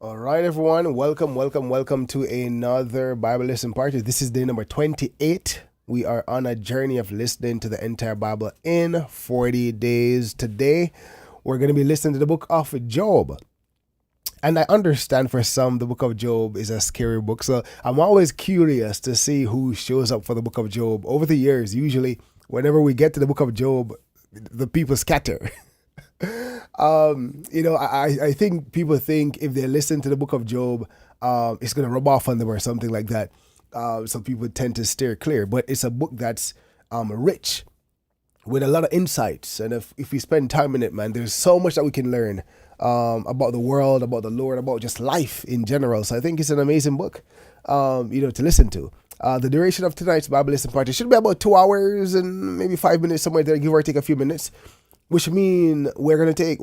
All right, everyone. Welcome to another Bible lesson party. This is day number 28. We are on a journey of listening to the entire Bible in 40 days. Today, we're going to be listening to the book of Job. And I understand for some, the book of Job is a scary book. So I'm always curious to see who shows up for the book of Job. Over the years, usually, whenever we get to the book of Job, the people scatter. I think people think if they listen to the book of Job, it's going to rub off on them or something like that. So people tend to steer clear. But it's a book that's rich with a lot of insights. And if we spend time in it, man, there's so much that we can learn about the world, about the Lord, about just life in general. So I think it's an amazing book, to listen to. The duration of tonight's Bible lesson party should be about 2 hours and maybe 5 minutes, somewhere there, give or take a few minutes. Which means we're going to take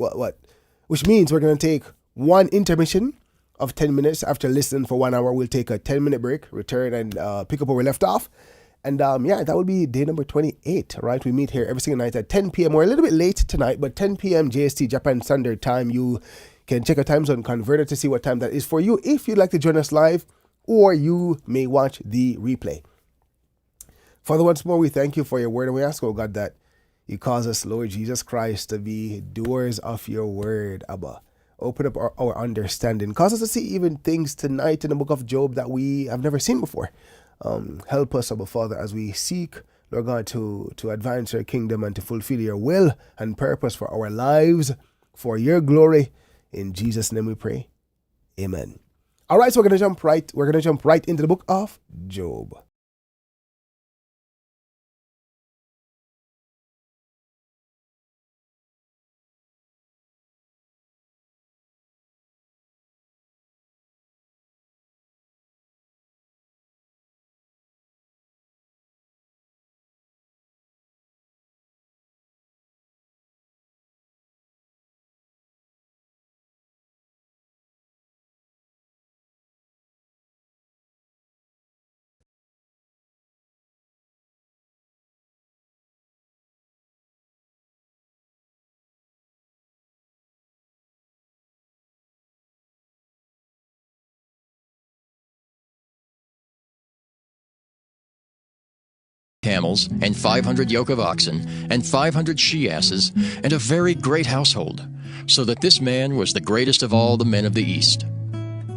Which means we're going to take one intermission of 10 minutes. After listening for 1 hour, we'll take a 10-minute break, return and pick up where we left off. And that will be day number 28, right? We meet here every single night at 10 p.m. We're a little bit late tonight, but 10 p.m. JST, Japan Standard Time. You can check a time zone converter to see what time that is for you if you'd like to join us live, or you may watch the replay. Father, once more, we thank you for your word, and we ask, oh God, that you cause us, Lord Jesus Christ, to be doers of your word, Abba. Open up our understanding. Cause us to see even things tonight in the book of Job that we have never seen before. Help us, Abba Father, as we seek, Lord God, to advance your kingdom and to fulfill your will and purpose for our lives, for your glory. In Jesus' name we pray. Amen. All right, so we're going to jump right into the book of Job. Camels, and 500 yoke of oxen, and 500 she-asses, and a very great household, so that this man was the greatest of all the men of the East.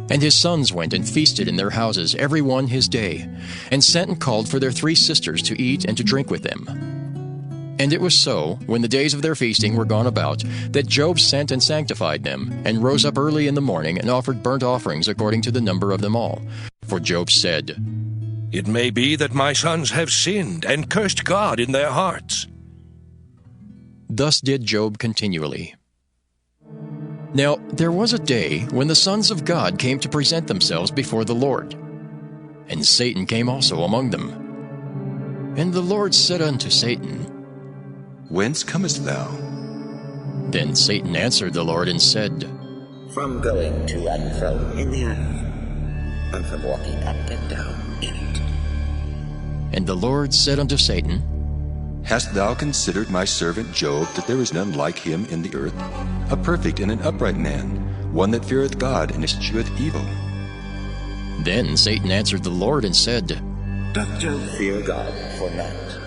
And his sons went and feasted in their houses, every one his day, and sent and called for their 3 sisters to eat and to drink with them. And it was so, when the days of their feasting were gone about, that Job sent and sanctified them, and rose up early in the morning, and offered burnt offerings according to the number of them all. For Job said, "It may be that my sons have sinned and cursed God in their hearts." Thus did Job continually. Now there was a day when the sons of God came to present themselves before the Lord. And Satan came also among them. And the Lord said unto Satan, "Whence comest thou?" Then Satan answered the Lord and said, "From going to and fro in the earth, and from walking up and down in it." And the Lord said unto Satan, "Hast thou considered my servant Job, that there is none like him in the earth, a perfect and an upright man, one that feareth God and escheweth evil?" Then Satan answered the Lord and said, "Doth Job fear God for naught?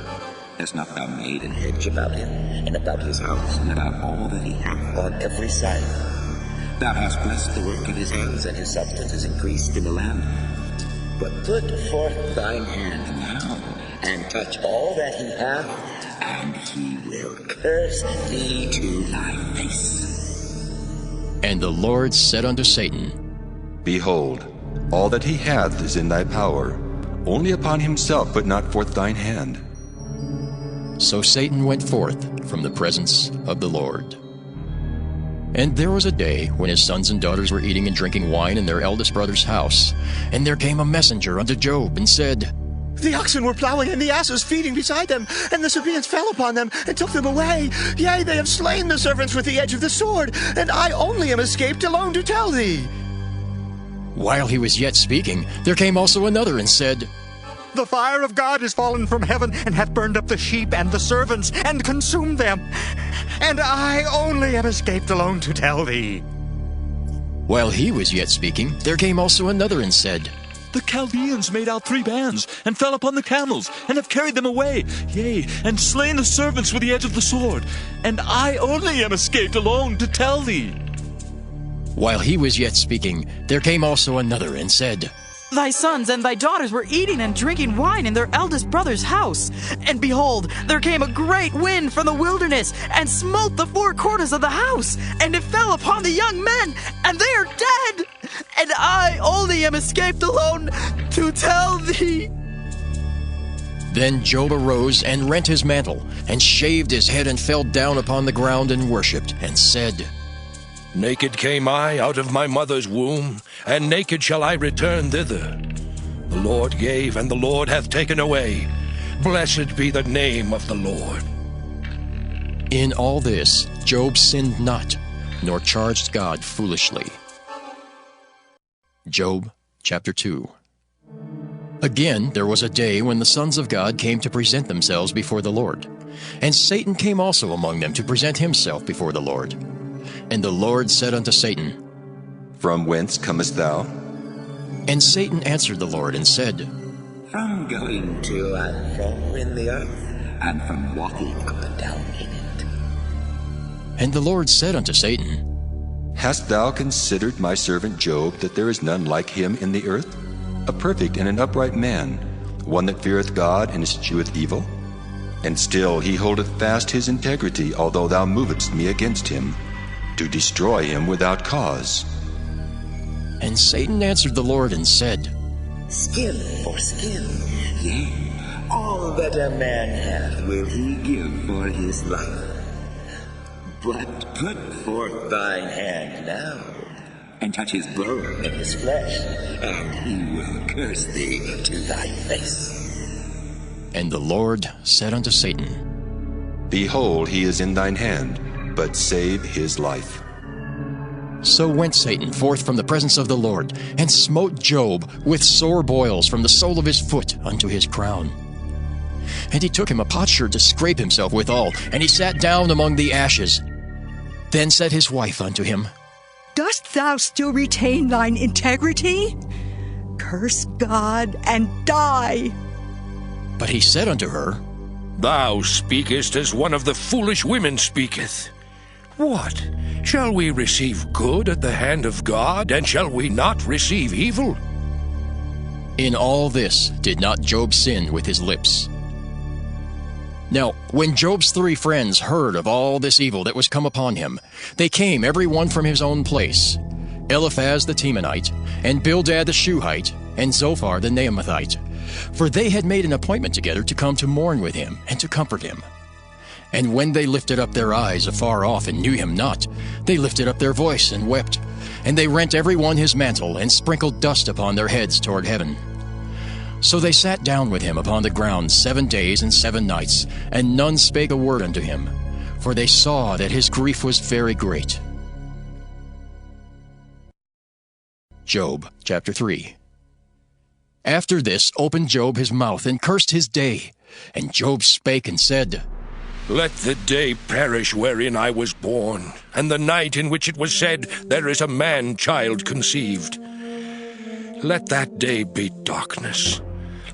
Hast not thou made an hedge about him, and about his house, and about all that he hath on every side? Thou hast blessed the work of his hands, and his substance is increased in the land. But put forth thine hand now, and touch all that he hath, and he will curse thee to thy face." And the Lord said unto Satan, "Behold, all that he hath is in thy power. Only upon himself put not forth thine hand." So Satan went forth from the presence of the Lord. And there was a day when his sons and daughters were eating and drinking wine in their eldest brother's house. And there came a messenger unto Job, and said, "The oxen were plowing, and the asses feeding beside them, and the Sabaeans fell upon them, and took them away. Yea, they have slain the servants with the edge of the sword, and I only am escaped alone to tell thee." While he was yet speaking, there came also another, and said, "The fire of God is fallen from heaven, and hath burned up the sheep and the servants, and consumed them. And I only am escaped alone to tell thee." While he was yet speaking, there came also another and said, The Chaldeans made out 3 bands, and fell upon the camels, and have carried them away, yea, and slain the servants with the edge of the sword. And I only am escaped alone to tell thee. While he was yet speaking, there came also another and said, Thy sons and thy daughters were eating and drinking wine in their eldest brother's house. And behold, there came a great wind from the wilderness, and smote the 4 corners of the house, and it fell upon the young men, and they are dead. And I only am escaped alone to tell thee. Then Job arose and rent his mantle, and shaved his head, and fell down upon the ground and worshipped, and said, Naked came I out of my mother's womb, and naked shall I return thither. The Lord gave, and the Lord hath taken away. Blessed be the name of the Lord. In all this Job sinned not, nor charged God foolishly. Job chapter 2. Again there was a day when the sons of God came to present themselves before the Lord. And Satan came also among them to present himself before the Lord. And the Lord said unto Satan, From whence comest thou? And Satan answered the Lord and said, From going to and fro in the earth, and from walking up and down in it. And the Lord said unto Satan, Hast thou considered my servant Job, that there is none like him in the earth? A perfect and an upright man, one that feareth God and escheweth evil? And still he holdeth fast his integrity, although thou movest me against him, to destroy him without cause. And Satan answered the Lord and said, Skin for skin, yea, all that a man hath will he give for his life. But put forth thine hand now, and touch his bone and his flesh, and he will curse thee to thy face. And the Lord said unto Satan, Behold, he is in thine hand, but save his life. So went Satan forth from the presence of the Lord, and smote Job with sore boils from the sole of his foot unto his crown. And he took him a potsherd to scrape himself withal, and he sat down among the ashes. Then said his wife unto him, Dost thou still retain thine integrity? Curse God and die. But he said unto her, Thou speakest as one of the foolish women speaketh. What? Shall we receive good at the hand of God, and shall we not receive evil? In all this did not Job sin with his lips. Now, when Job's 3 friends heard of all this evil that was come upon him, they came every one from his own place, Eliphaz the Temanite, and Bildad the Shuhite, and Zophar the Naamathite, for they had made an appointment together to come to mourn with him and to comfort him. And when they lifted up their eyes afar off and knew him not, they lifted up their voice and wept, and they rent every one his mantle, and sprinkled dust upon their heads toward heaven. So they sat down with him upon the ground 7 days and 7 nights, and none spake a word unto him, for they saw that his grief was very great. Job chapter 3. After this opened Job his mouth, and cursed his day. And Job spake and said, Let the day perish wherein I was born, and the night in which it was said, There is a man-child conceived. Let that day be darkness.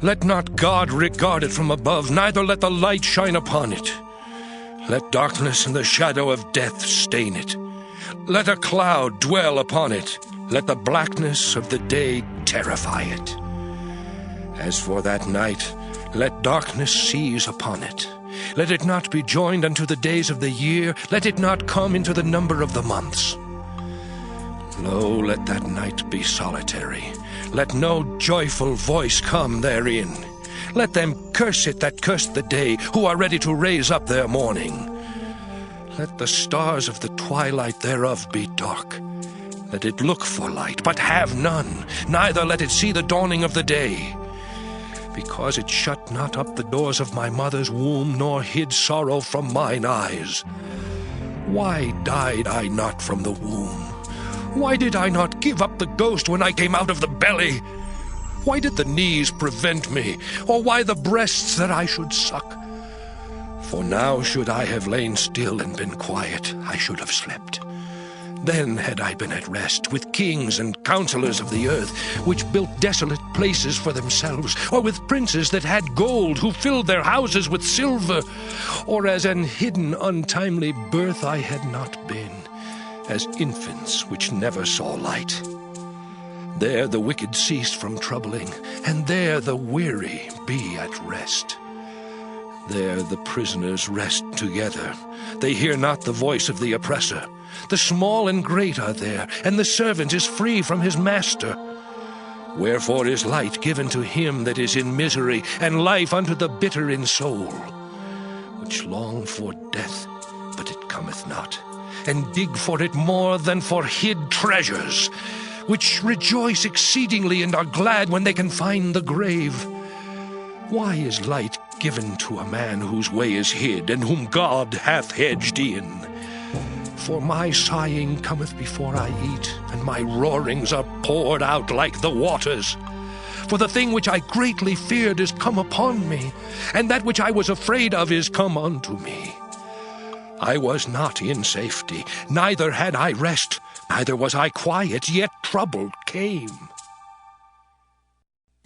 Let not God regard it from above, neither let the light shine upon it. Let darkness and the shadow of death stain it. Let a cloud dwell upon it. Let the blackness of the day terrify it. As for that night, let darkness seize upon it. Let it not be joined unto the days of the year. Let it not come into the number of the months. Lo, let that night be solitary. Let no joyful voice come therein. Let them curse it that curse the day, who are ready to raise up their mourning. Let the stars of the twilight thereof be dark. Let it look for light, but have none, neither let it see the dawning of the day. Because it shut not up the doors of my mother's womb, nor hid sorrow from mine eyes. Why died I not from the womb? Why did I not give up the ghost when I came out of the belly? Why did the knees prevent me, or why the breasts that I should suck? For now should I have lain still and been quiet, I should have slept. Then had I been at rest with kings and counselors of the earth, which built desolate places for themselves, or with princes that had gold, who filled their houses with silver, or as an hidden untimely birth I had not been, as infants which never saw light. There the wicked cease from troubling, and there the weary be at rest. There the prisoners rest together. They hear not the voice of the oppressor. The small and great are there, and the servant is free from his master. Wherefore is light given to him that is in misery, and life unto the bitter in soul, which long for death, but it cometh not, and dig for it more than for hid treasures, which rejoice exceedingly and are glad when they can find the grave. Why is light given to a man whose way is hid, and whom God hath hedged in? For my sighing cometh before I eat, and my roarings are poured out like the waters. For the thing which I greatly feared is come upon me, and that which I was afraid of is come unto me. I was not in safety, neither had I rest, neither was I quiet, yet trouble came.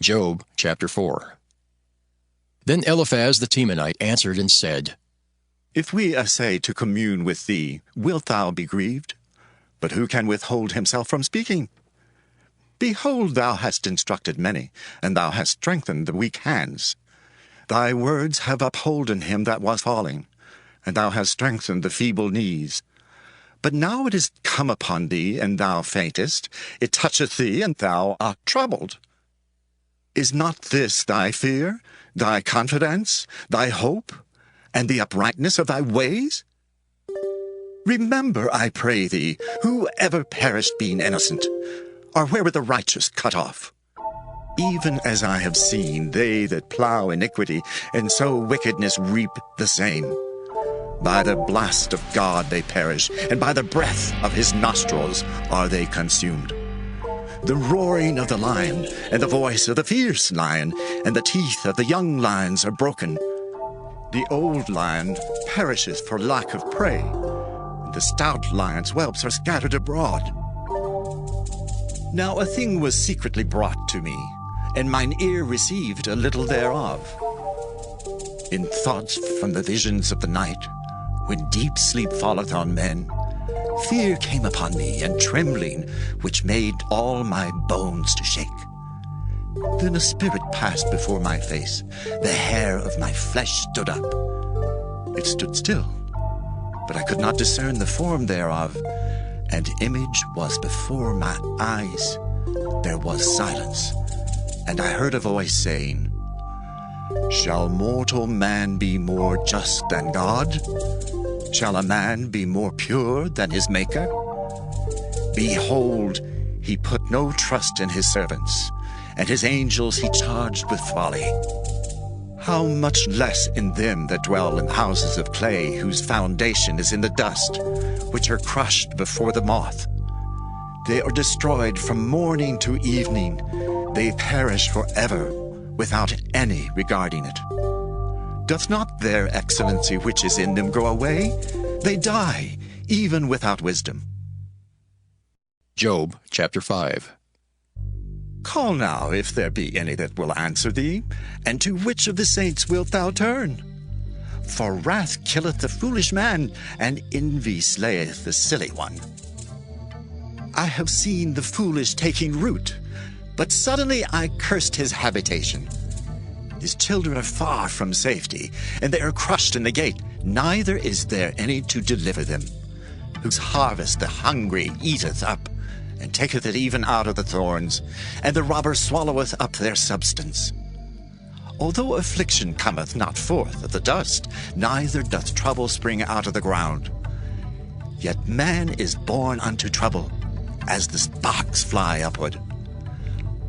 Job chapter 4. Then Eliphaz the Temanite answered and said, If we essay to commune with thee, wilt thou be grieved? But who can withhold himself from speaking? Behold, thou hast instructed many, and thou hast strengthened the weak hands. Thy words have upholden him that was falling, and thou hast strengthened the feeble knees. But now it is come upon thee, and thou faintest. It toucheth thee, and thou art troubled. Is not this thy fear, thy confidence, thy hope, and the uprightness of thy ways? Remember, I pray thee, who ever perished being innocent, or where were the righteous cut off? Even as I have seen they that plough iniquity, and sow wickedness reap the same. By the blast of God they perish, and by the breath of his nostrils are they consumed. The roaring of the lion, and the voice of the fierce lion, and the teeth of the young lions are broken. The old lion perisheth for lack of prey, and the stout lion's whelps are scattered abroad. Now a thing was secretly brought to me, and mine ear received a little thereof. In thoughts from the visions of the night, when deep sleep falleth on men, fear came upon me, and trembling, which made all my bones to shake. Then a spirit passed before my face, the hair of my flesh stood up. It stood still, but I could not discern the form thereof, and image was before my eyes. There was silence, and I heard a voice saying, Shall mortal man be more just than God? Shall a man be more pure than his Maker? Behold, he put no trust in his servants, and his angels he charged with folly. How much less in them that dwell in houses of clay, whose foundation is in the dust, which are crushed before the moth. They are destroyed from morning to evening. They perish forever, without any regarding it. Doth not their excellency which is in them go away? They die, even without wisdom. Job chapter 5. Call now, if there be any that will answer thee, and to which of the saints wilt thou turn? For wrath killeth the foolish man, and envy slayeth the silly one. I have seen the foolish taking root, but suddenly I cursed his habitation. His children are far from safety, and they are crushed in the gate. Neither is there any to deliver them. Whose harvest the hungry eateth up, and taketh it even out of the thorns, and the robber swalloweth up their substance. Although affliction cometh not forth of the dust, neither doth trouble spring out of the ground. Yet man is born unto trouble, as the sparks fly upward.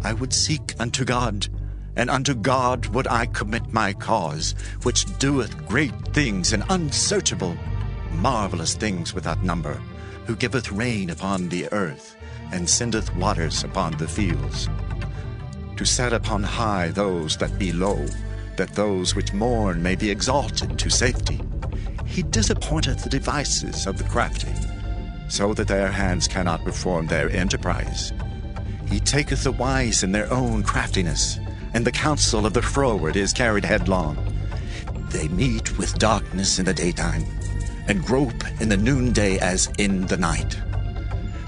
I would seek unto God, and unto God would I commit my cause, which doeth great things and unsearchable, marvelous things without number, who giveth rain upon the earth, and sendeth waters upon the fields. To set upon high those that be low, that those which mourn may be exalted to safety. He disappointeth the devices of the crafty. so that their hands cannot perform their enterprise. He taketh the wise in their own craftiness, and the counsel of the froward is carried headlong. They meet with darkness in the daytime, and grope in the noonday as in the night.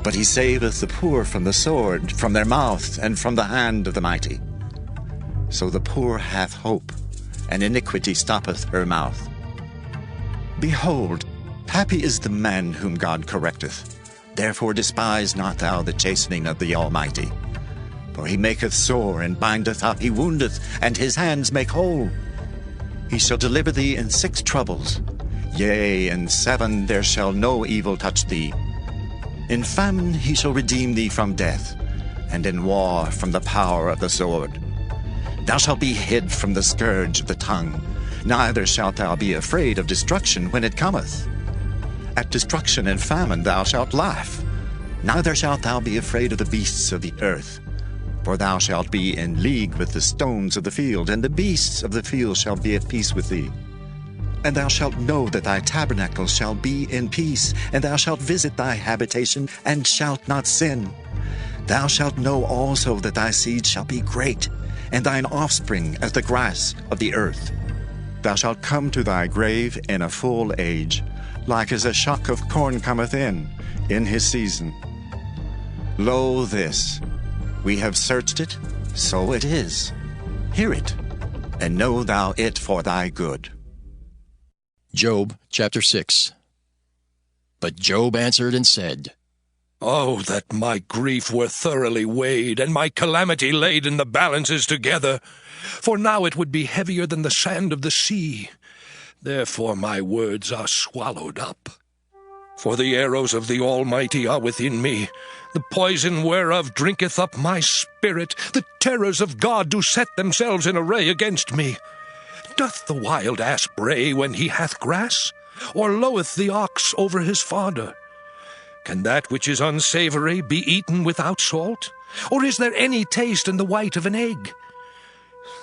But he saveth the poor from the sword, from their mouth, and from the hand of the mighty. So the poor hath hope, and iniquity stoppeth her mouth. Behold, happy is the man whom God correcteth. Therefore despise not thou the chastening of the Almighty. For he maketh sore, and bindeth up, he woundeth, and his hands make whole. He shall deliver thee in 6 troubles. Yea, in 7 there shall no evil touch thee. In famine he shall redeem thee from death, and in war from the power of the sword. Thou shalt be hid from the scourge of the tongue, neither shalt thou be afraid of destruction when it cometh. At destruction and famine thou shalt laugh, neither shalt thou be afraid of the beasts of the earth. For thou shalt be in league with the stones of the field, and the beasts of the field shall be at peace with thee. And thou shalt know that thy tabernacle shall be in peace, and thou shalt visit thy habitation, and shalt not sin. Thou shalt know also that thy seed shall be great, and thine offspring as the grass of the earth. Thou shalt come to thy grave in a full age, like as a shock of corn cometh in his season. Lo this, we have searched it, so it is. Hear it, and know thou it for thy good. Job chapter 6. But Job answered and said, Oh, that my grief were thoroughly weighed, and my calamity laid in the balances together! For now it would be heavier than the sand of the sea. Therefore my words are swallowed up. For the arrows of the Almighty are within me, the poison whereof drinketh up my spirit. The terrors of God do set themselves in array against me. Doth the wild ass bray when he hath grass? Or loweth the ox over his fodder? Can that which is unsavory be eaten without salt? Or is there any taste in the white of an egg?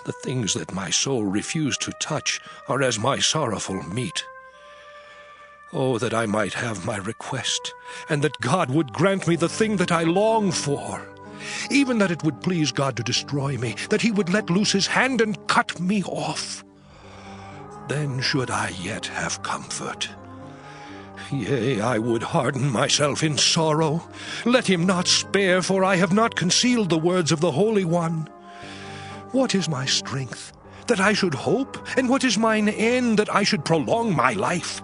The things that my soul refused to touch are as my sorrowful meat. Oh, that I might have my request, and that God would grant me the thing that I long for. Even that it would please God to destroy me, that he would let loose his hand and cut me off. Then should I yet have comfort. Yea, I would harden myself in sorrow. Let him not spare, for I have not concealed the words of the Holy One. What is my strength, that I should hope? And what is mine end, that I should prolong my life?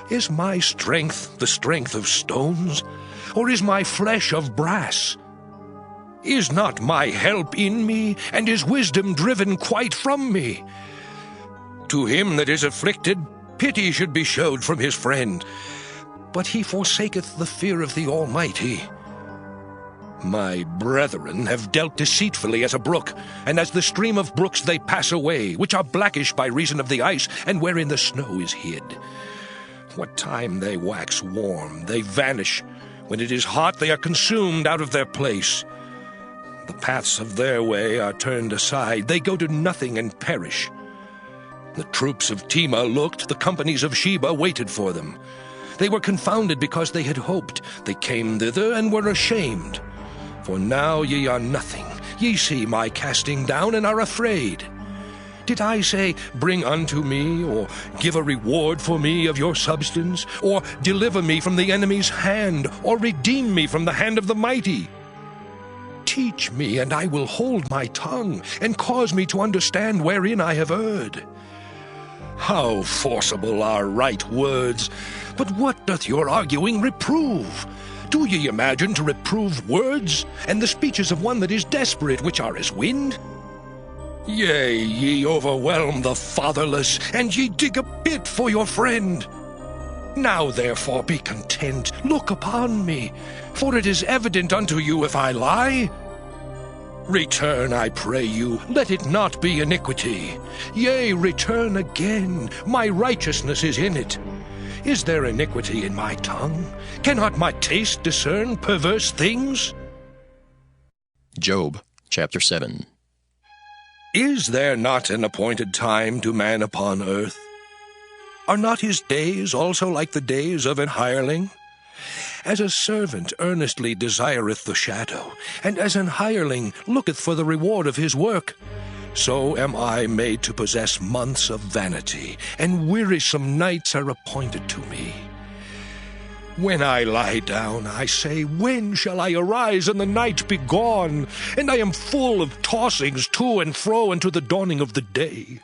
Is my strength the strength of stones, or is my flesh of brass? Is not my help in me, and is wisdom driven quite from me? To him that is afflicted, pity should be showed from his friend, but he forsaketh the fear of the Almighty. My brethren have dealt deceitfully as a brook, and as the stream of brooks they pass away, which are blackish by reason of the ice, and wherein the snow is hid. What time they wax warm, they vanish. When it is hot, they are consumed out of their place. The paths of their way are turned aside. They go to nothing and perish. The troops of Tema looked, the companies of Sheba waited for them. They were confounded because they had hoped. They came thither and were ashamed. For now ye are nothing. Ye see my casting down and are afraid. Did I say, Bring unto me, or give a reward for me of your substance, or deliver me from the enemy's hand, or redeem me from the hand of the mighty? Teach me, and I will hold my tongue, and cause me to understand wherein I have erred. How forcible are right words! But what doth your arguing reprove? Do ye imagine to reprove words, and the speeches of one that is desperate, which are as wind? Yea, ye overwhelm the fatherless, and ye dig a pit for your friend. Now therefore be content, look upon me, for it is evident unto you if I lie. Return, I pray you, let it not be iniquity. Yea, return again, my righteousness is in it. Is there iniquity in my tongue? Cannot my taste discern perverse things? Job chapter 7. Is there not an appointed time to man upon earth? Are not his days also like the days of an hireling? As a servant earnestly desireth the shadow, and as an hireling looketh for the reward of his work, so am I made to possess months of vanity, and wearisome nights are appointed to me. When I lie down, I say, when shall I arise and the night be gone? And I am full of tossings to and fro unto the dawning of the day.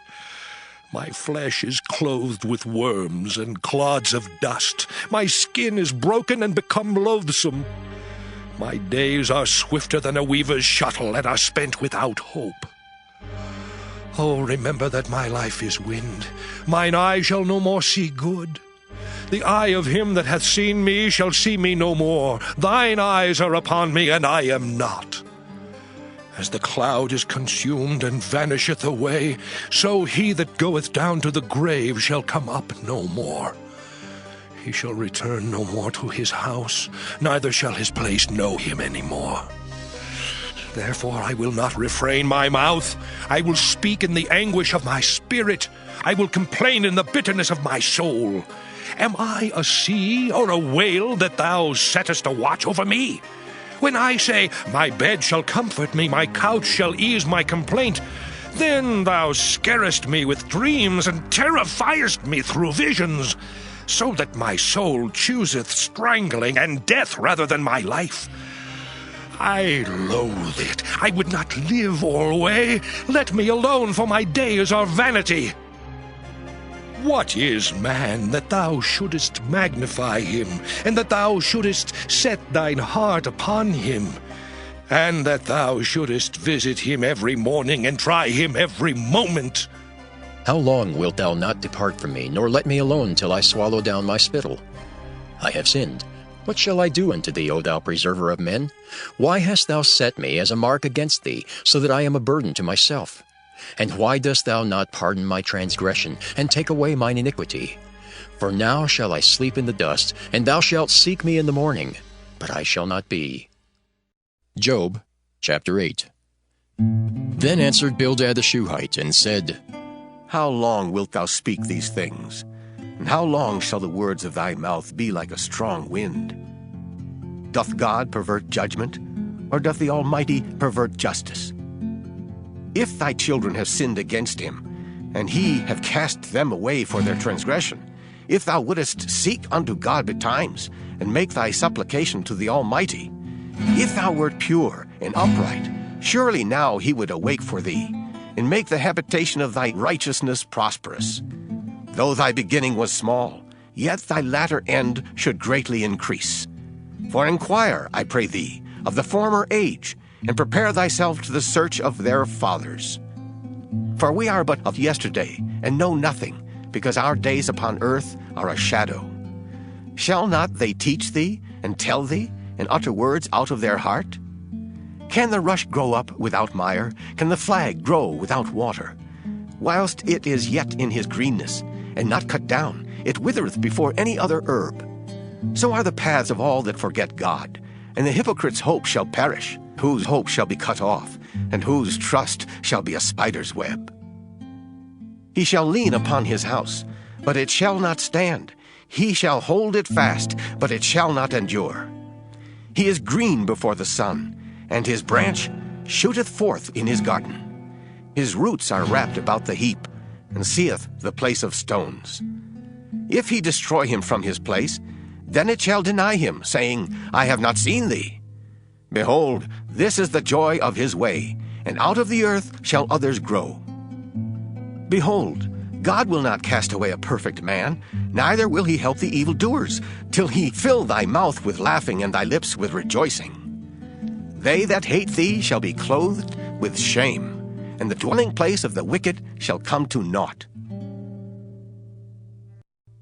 My flesh is clothed with worms and clods of dust. My skin is broken and become loathsome. My days are swifter than a weaver's shuttle, and are spent without hope. Oh, remember that my life is wind. Mine eye shall no more see good. The eye of him that hath seen me shall see me no more. Thine eyes are upon me, and I am not. As the cloud is consumed and vanisheth away, so he that goeth down to the grave shall come up no more. He shall return no more to his house, neither shall his place know him any more. Therefore I will not refrain my mouth. I will speak in the anguish of my spirit. I will complain in the bitterness of my soul. Am I a sea or a whale that thou settest a watch over me? When I say, my bed shall comfort me, my couch shall ease my complaint, then thou scarest me with dreams, and terrifiest me through visions, so that my soul chooseth strangling and death rather than my life. I loathe it. I would not live alway. Let me alone, for my days are vanity. What is man, that thou shouldest magnify him, and that thou shouldest set thine heart upon him, and that thou shouldest visit him every morning, and try him every moment? How long wilt thou not depart from me, nor let me alone till I swallow down my spittle? I have sinned. What shall I do unto thee, O thou preserver of men? Why hast thou set me as a mark against thee, so that I am a burden to myself? And why dost thou not pardon my transgression, and take away mine iniquity? For now shall I sleep in the dust, and thou shalt seek me in the morning, but I shall not be. Job chapter 8. Then answered Bildad the Shuhite, and said, How long wilt thou speak these things? And how long shall the words of thy mouth be like a strong wind? Doth God pervert judgment, or doth the Almighty pervert justice? If thy children have sinned against him, and he have cast them away for their transgression, if thou wouldest seek unto God betimes, and make thy supplication to the Almighty, if thou wert pure and upright, surely now he would awake for thee, and make the habitation of thy righteousness prosperous. Though thy beginning was small, yet thy latter end should greatly increase. For inquire, I pray thee, of the former age, and prepare thyself to the search of their fathers. For we are but of yesterday, and know nothing, because our days upon earth are a shadow. Shall not they teach thee, and tell thee, and utter words out of their heart? Can the rush grow up without mire? Can the flag grow without water? Whilst it is yet in his greenness, and not cut down, it withereth before any other herb. So are the paths of all that forget God, and the hypocrite's hope shall perish, whose hope shall be cut off, and whose trust shall be a spider's web. He shall lean upon his house, but it shall not stand. He shall hold it fast, but it shall not endure. He is green before the sun, and his branch shooteth forth in his garden. His roots are wrapped about the heap, and seeth the place of stones. If he destroy him from his place, then it shall deny him, saying, I have not seen thee. Behold, this is the joy of his way, and out of the earth shall others grow. Behold, God will not cast away a perfect man, neither will he help the evildoers, till he fill thy mouth with laughing and thy lips with rejoicing. They that hate thee shall be clothed with shame, and the dwelling place of the wicked shall come to naught.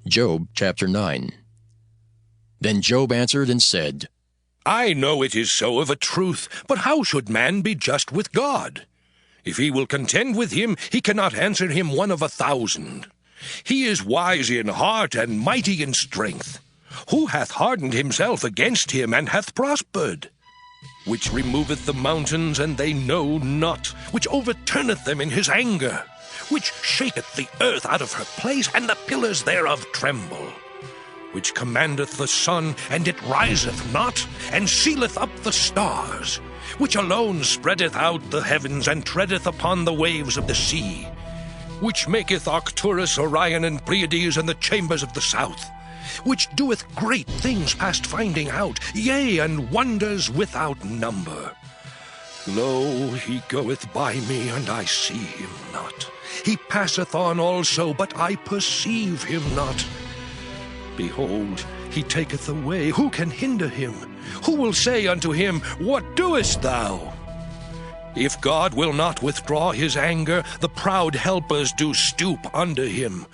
Job chapter 9. Then Job answered and said, I know it is so of a truth, but how should man be just with God? If he will contend with him, he cannot answer him 1 of 1,000. He is wise in heart and mighty in strength. Who hath hardened himself against him, and hath prospered? Which removeth the mountains, and they know not, which overturneth them in his anger, which shaketh the earth out of her place, and the pillars thereof tremble. which commandeth the sun, and it riseth not, and sealeth up the stars, which alone spreadeth out the heavens, and treadeth upon the waves of the sea, which maketh Arcturus, Orion, and Pleiades, and the chambers of the south, which doeth great things past finding out, yea, and wonders without number. Lo, he goeth by me, and I see him not. He passeth on also, but I perceive him not. Behold, he taketh away. Who can hinder him? Who will say unto him, What doest thou? If God will not withdraw his anger, the proud helpers do stoop under him.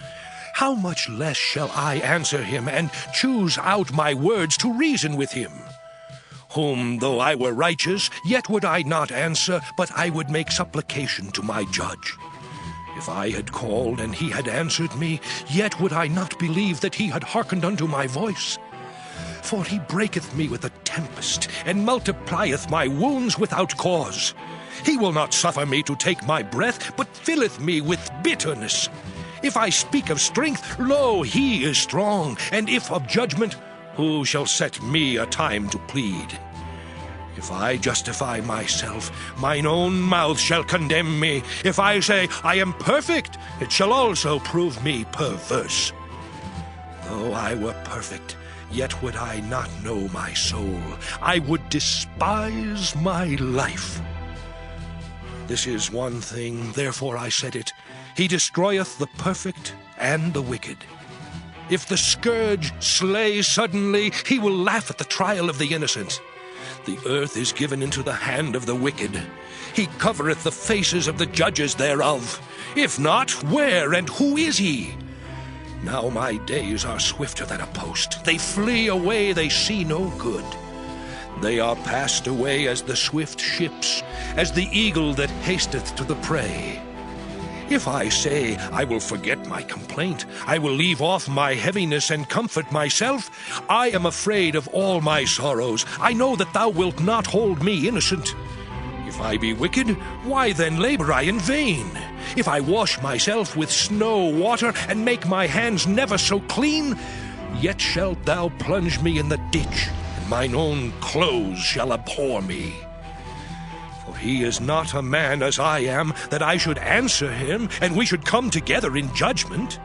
How much less shall I answer him, and choose out my words to reason with him? Whom, though I were righteous, yet would I not answer, but I would make supplication to my judge. If I had called, and he had answered me, yet would I not believe that he had hearkened unto my voice. For he breaketh me with a tempest, and multiplieth my wounds without cause. He will not suffer me to take my breath, but filleth me with bitterness. If I speak of strength, lo, he is strong, and if of judgment, who shall set me a time to plead? If I justify myself, mine own mouth shall condemn me. If I say, I am perfect, it shall also prove me perverse. Though I were perfect, yet would I not know my soul. I would despise my life. This is one thing, therefore I said it. He destroyeth the perfect and the wicked. If the scourge slay suddenly, he will laugh at the trial of the innocent. The earth is given into the hand of the wicked. He covereth the faces of the judges thereof. If not, where and who is he? Now my days are swifter than a post. They flee away, they see no good. They are passed away as the swift ships, as the eagle that hasteth to the prey. If I say, I will forget my complaint, I will leave off my heaviness and comfort myself, I am afraid of all my sorrows. I know that thou wilt not hold me innocent. If I be wicked, why then labor I in vain? If I wash myself with snow water, and make my hands never so clean, yet shalt thou plunge me in the ditch, and mine own clothes shall abhor me. For he is not a man as I am, that I should answer him, and we should come together in judgment.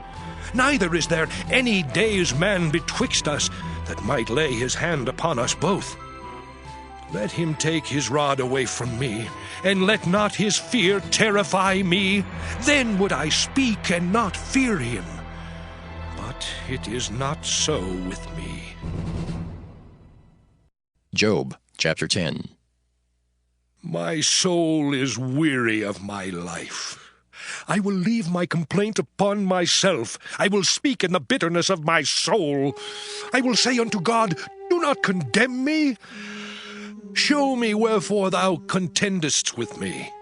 Neither is there any day's man betwixt us, that might lay his hand upon us both. Let him take his rod away from me, and let not his fear terrify me. Then would I speak and not fear him. But it is not so with me. Job, chapter 10. My soul is weary of my life. I will leave my complaint upon myself. I will speak in the bitterness of my soul. I will say unto God, Do not condemn me. Show me wherefore thou contendest with me.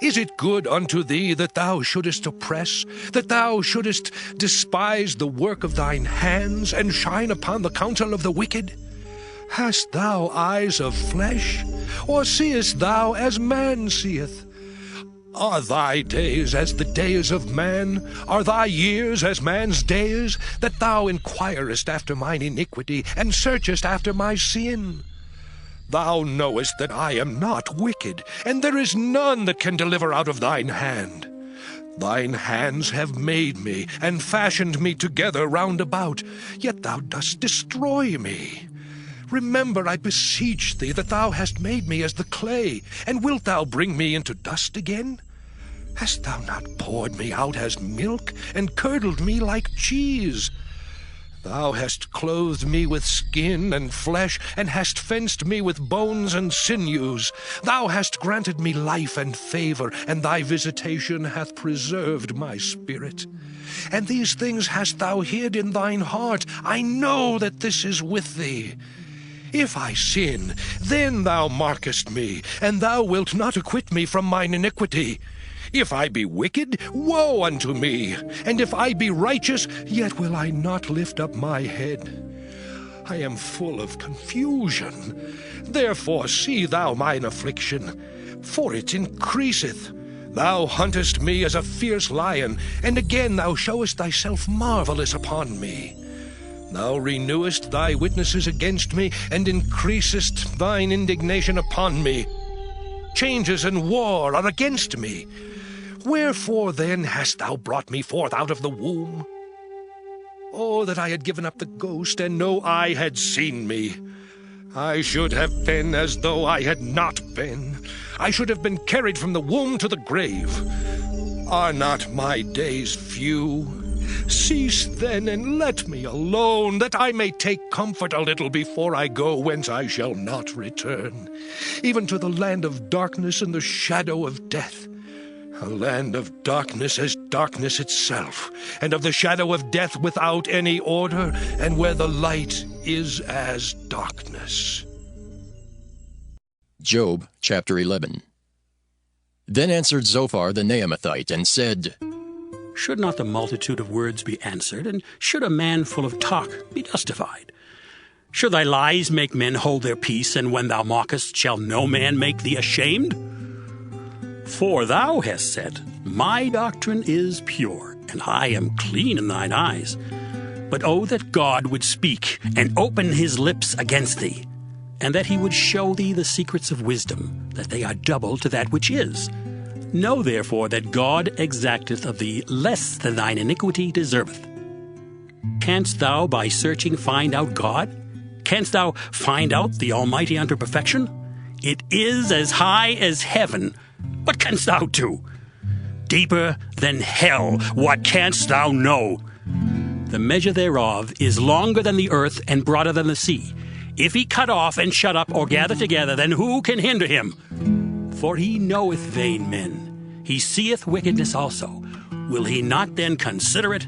Is it good unto thee that thou shouldest oppress, that thou shouldest despise the work of thine hands, and shine upon the counsel of the wicked? Hast thou eyes of flesh, or seest thou as man seeth? Are thy days as the days of man? Are thy years as man's days, that thou inquirest after mine iniquity, and searchest after my sin? Thou knowest that I am not wicked, and there is none that can deliver out of thine hand. Thine hands have made me, and fashioned me together round about, yet thou dost destroy me. Remember, I beseech thee, that thou hast made me as the clay, and wilt thou bring me into dust again? Hast thou not poured me out as milk, and curdled me like cheese? Thou hast clothed me with skin and flesh, and hast fenced me with bones and sinews. Thou hast granted me life and favor, and thy visitation hath preserved my spirit. And these things hast thou hid in thine heart. I know that this is with thee. If I sin, then thou markest me, and thou wilt not acquit me from mine iniquity. If I be wicked, woe unto me! And if I be righteous, yet will I not lift up my head. I am full of confusion. Therefore see thou mine affliction, for it increaseth. Thou huntest me as a fierce lion, and again thou showest thyself marvelous upon me. Thou renewest thy witnesses against me, and increasest thine indignation upon me. Changes and war are against me. Wherefore then hast thou brought me forth out of the womb? Oh, that I had given up the ghost, and no eye had seen me. I should have been as though I had not been. I should have been carried from the womb to the grave. Are not my days few? Cease then, and let me alone, that I may take comfort a little before I go whence I shall not return, even to the land of darkness and the shadow of death. A land of darkness as darkness itself, and of the shadow of death without any order, and where the light is as darkness. Job chapter 11. Then answered Zophar the Naamathite, and said, Should not the multitude of words be answered, and should a man full of talk be justified? Should thy lies make men hold their peace, and when thou mockest, shall no man make thee ashamed? For thou hast said, My doctrine is pure, and I am clean in thine eyes. But oh, that God would speak, and open his lips against thee, and that he would show thee the secrets of wisdom, that they are double to that which is. Know therefore that God exacteth of thee less than thine iniquity deserveth. Canst thou by searching find out God? Canst thou find out the Almighty unto perfection? It is as high as heaven. What canst thou do? Deeper than hell, what canst thou know? The measure thereof is longer than the earth and broader than the sea. If he cut off and shut up or gather together, then who can hinder him? For he knoweth vain men. He seeth wickedness also. Will he not then consider it?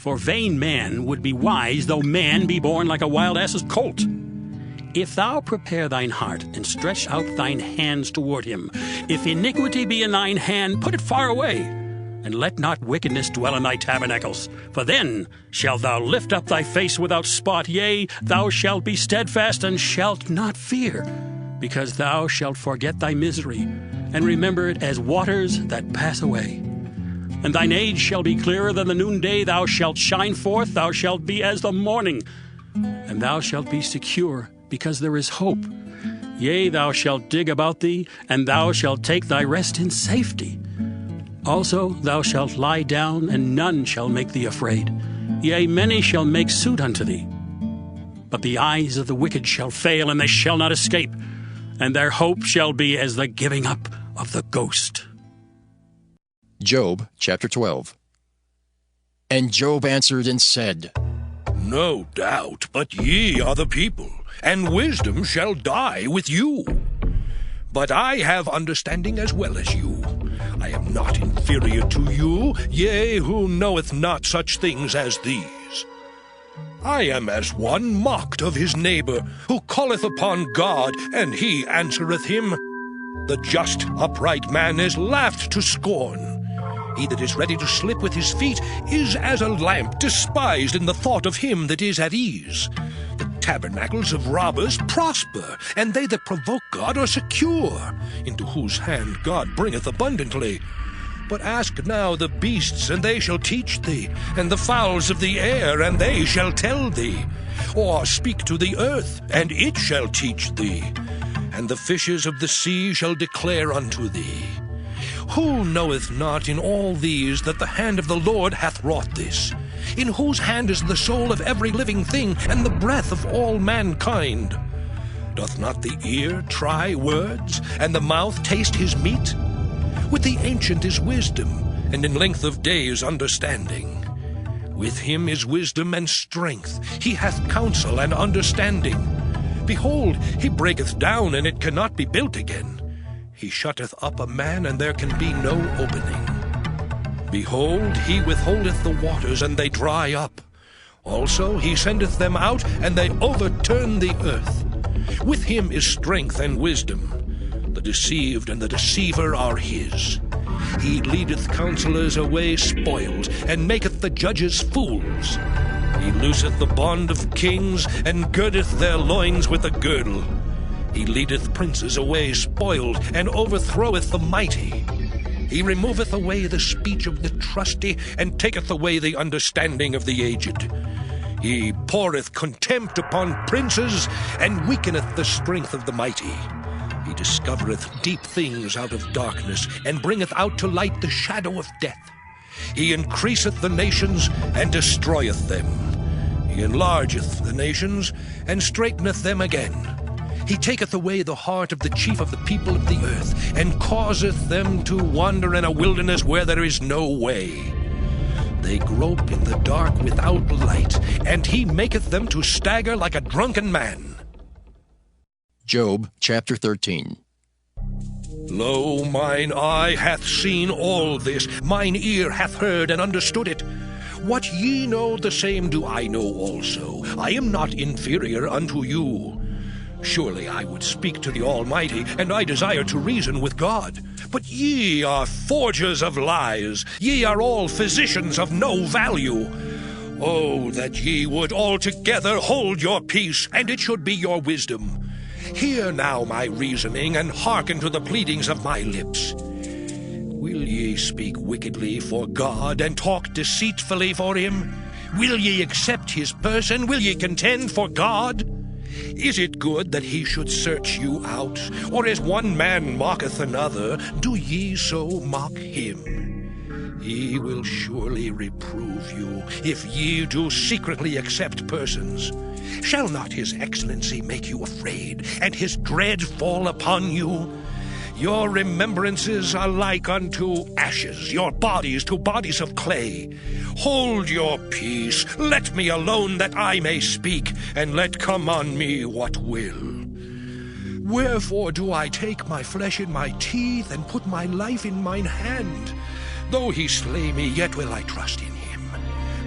For vain man would be wise, though man be born like a wild ass's colt. If thou prepare thine heart, and stretch out thine hands toward him, if iniquity be in thine hand, put it far away, and let not wickedness dwell in thy tabernacles. For then shalt thou lift up thy face without spot, yea, thou shalt be steadfast, and shalt not fear, because thou shalt forget thy misery, and remember it as waters that pass away. And thine age shall be clearer than the noonday, thou shalt shine forth, thou shalt be as the morning, and thou shalt be secure, because there is hope. Yea, thou shalt dig about thee, and thou shalt take thy rest in safety. Also thou shalt lie down, and none shall make thee afraid. Yea, many shall make suit unto thee. But the eyes of the wicked shall fail, and they shall not escape, and their hope shall be as the giving up of the ghost. Job chapter 12. And Job answered and said, No doubt, but ye are the people, and wisdom shall die with you. But I have understanding as well as you. I am not inferior to you, yea, who knoweth not such things as these. I am as one mocked of his neighbor, who calleth upon God, and he answereth him. The just, upright man is laughed to scorn. He that is ready to slip with his feet is as a lamp despised in the thought of him that is at ease. The tabernacles of robbers prosper, and they that provoke God are secure, into whose hand God bringeth abundantly. But ask now the beasts, and they shall teach thee, and the fowls of the air, and they shall tell thee. Or speak to the earth, and it shall teach thee, and the fishes of the sea shall declare unto thee. Who knoweth not in all these that the hand of the Lord hath wrought this? In whose hand is the soul of every living thing, and the breath of all mankind? Doth not the ear try words, and the mouth taste his meat? With the ancient is wisdom, and in length of days understanding. With him is wisdom and strength, he hath counsel and understanding. Behold, he breaketh down, and it cannot be built again. He shutteth up a man, and there can be no opening. Behold, he withholdeth the waters, and they dry up. Also he sendeth them out, and they overturn the earth. With him is strength and wisdom. The deceived and the deceiver are his. He leadeth counselors away spoiled, and maketh the judges fools. He looseth the bond of kings, and girdeth their loins with a girdle. He leadeth princes away spoiled, and overthroweth the mighty. He removeth away the speech of the trusty, and taketh away the understanding of the aged. He poureth contempt upon princes, and weakeneth the strength of the mighty. He discovereth deep things out of darkness, and bringeth out to light the shadow of death. He increaseth the nations, and destroyeth them. He enlargeth the nations, and straighteneth them again. He taketh away the heart of the chief of the people of the earth, and causeth them to wander in a wilderness where there is no way. They grope in the dark without light, and he maketh them to stagger like a drunken man. Job chapter 13. Lo, mine eye hath seen all this, mine ear hath heard and understood it. What ye know, the same do I know also. I am not inferior unto you. Surely I would speak to the Almighty, and I desire to reason with God. But ye are forgers of lies. Ye are all physicians of no value. Oh, that ye would altogether hold your peace, and it should be your wisdom. Hear now my reasoning, and hearken to the pleadings of my lips. Will ye speak wickedly for God, and talk deceitfully for him? Will ye accept his person? Will ye contend for God? Is it good that he should search you out? Or as one man mocketh another, do ye so mock him? He will surely reprove you, if ye do secretly accept persons. Shall not his excellency make you afraid, and his dread fall upon you? Your remembrances are like unto ashes, your bodies to bodies of clay. Hold your peace, let me alone that I may speak, and let come on me what will. Wherefore do I take my flesh in my teeth, and put my life in mine hand? Though he slay me, yet will I trust in him.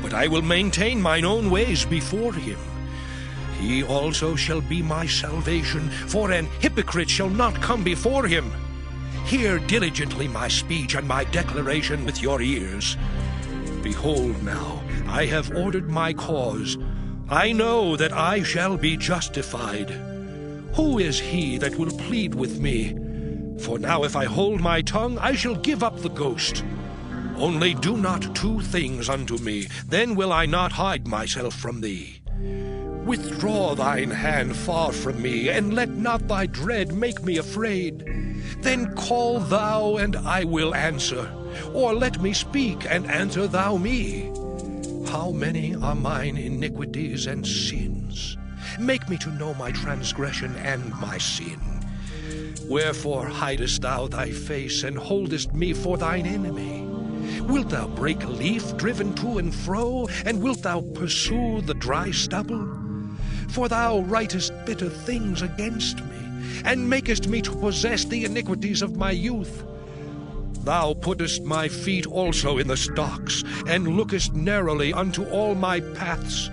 But I will maintain mine own ways before him. He also shall be my salvation, for an hypocrite shall not come before him. Hear diligently my speech and my declaration with your ears. Behold now, I have ordered my cause. I know that I shall be justified. Who is he that will plead with me? For now if I hold my tongue, I shall give up the ghost. Only do not two things unto me, then will I not hide myself from thee. Withdraw thine hand far from me, and let not thy dread make me afraid. Then call thou, and I will answer, or let me speak, and answer thou me. How many are mine iniquities and sins? Make me to know my transgression and my sin. Wherefore hidest thou thy face, and holdest me for thine enemy? Wilt thou break a leaf driven to and fro, and wilt thou pursue the dry stubble? For thou writest bitter things against me, and makest me to possess the iniquities of my youth. Thou puttest my feet also in the stocks, and lookest narrowly unto all my paths.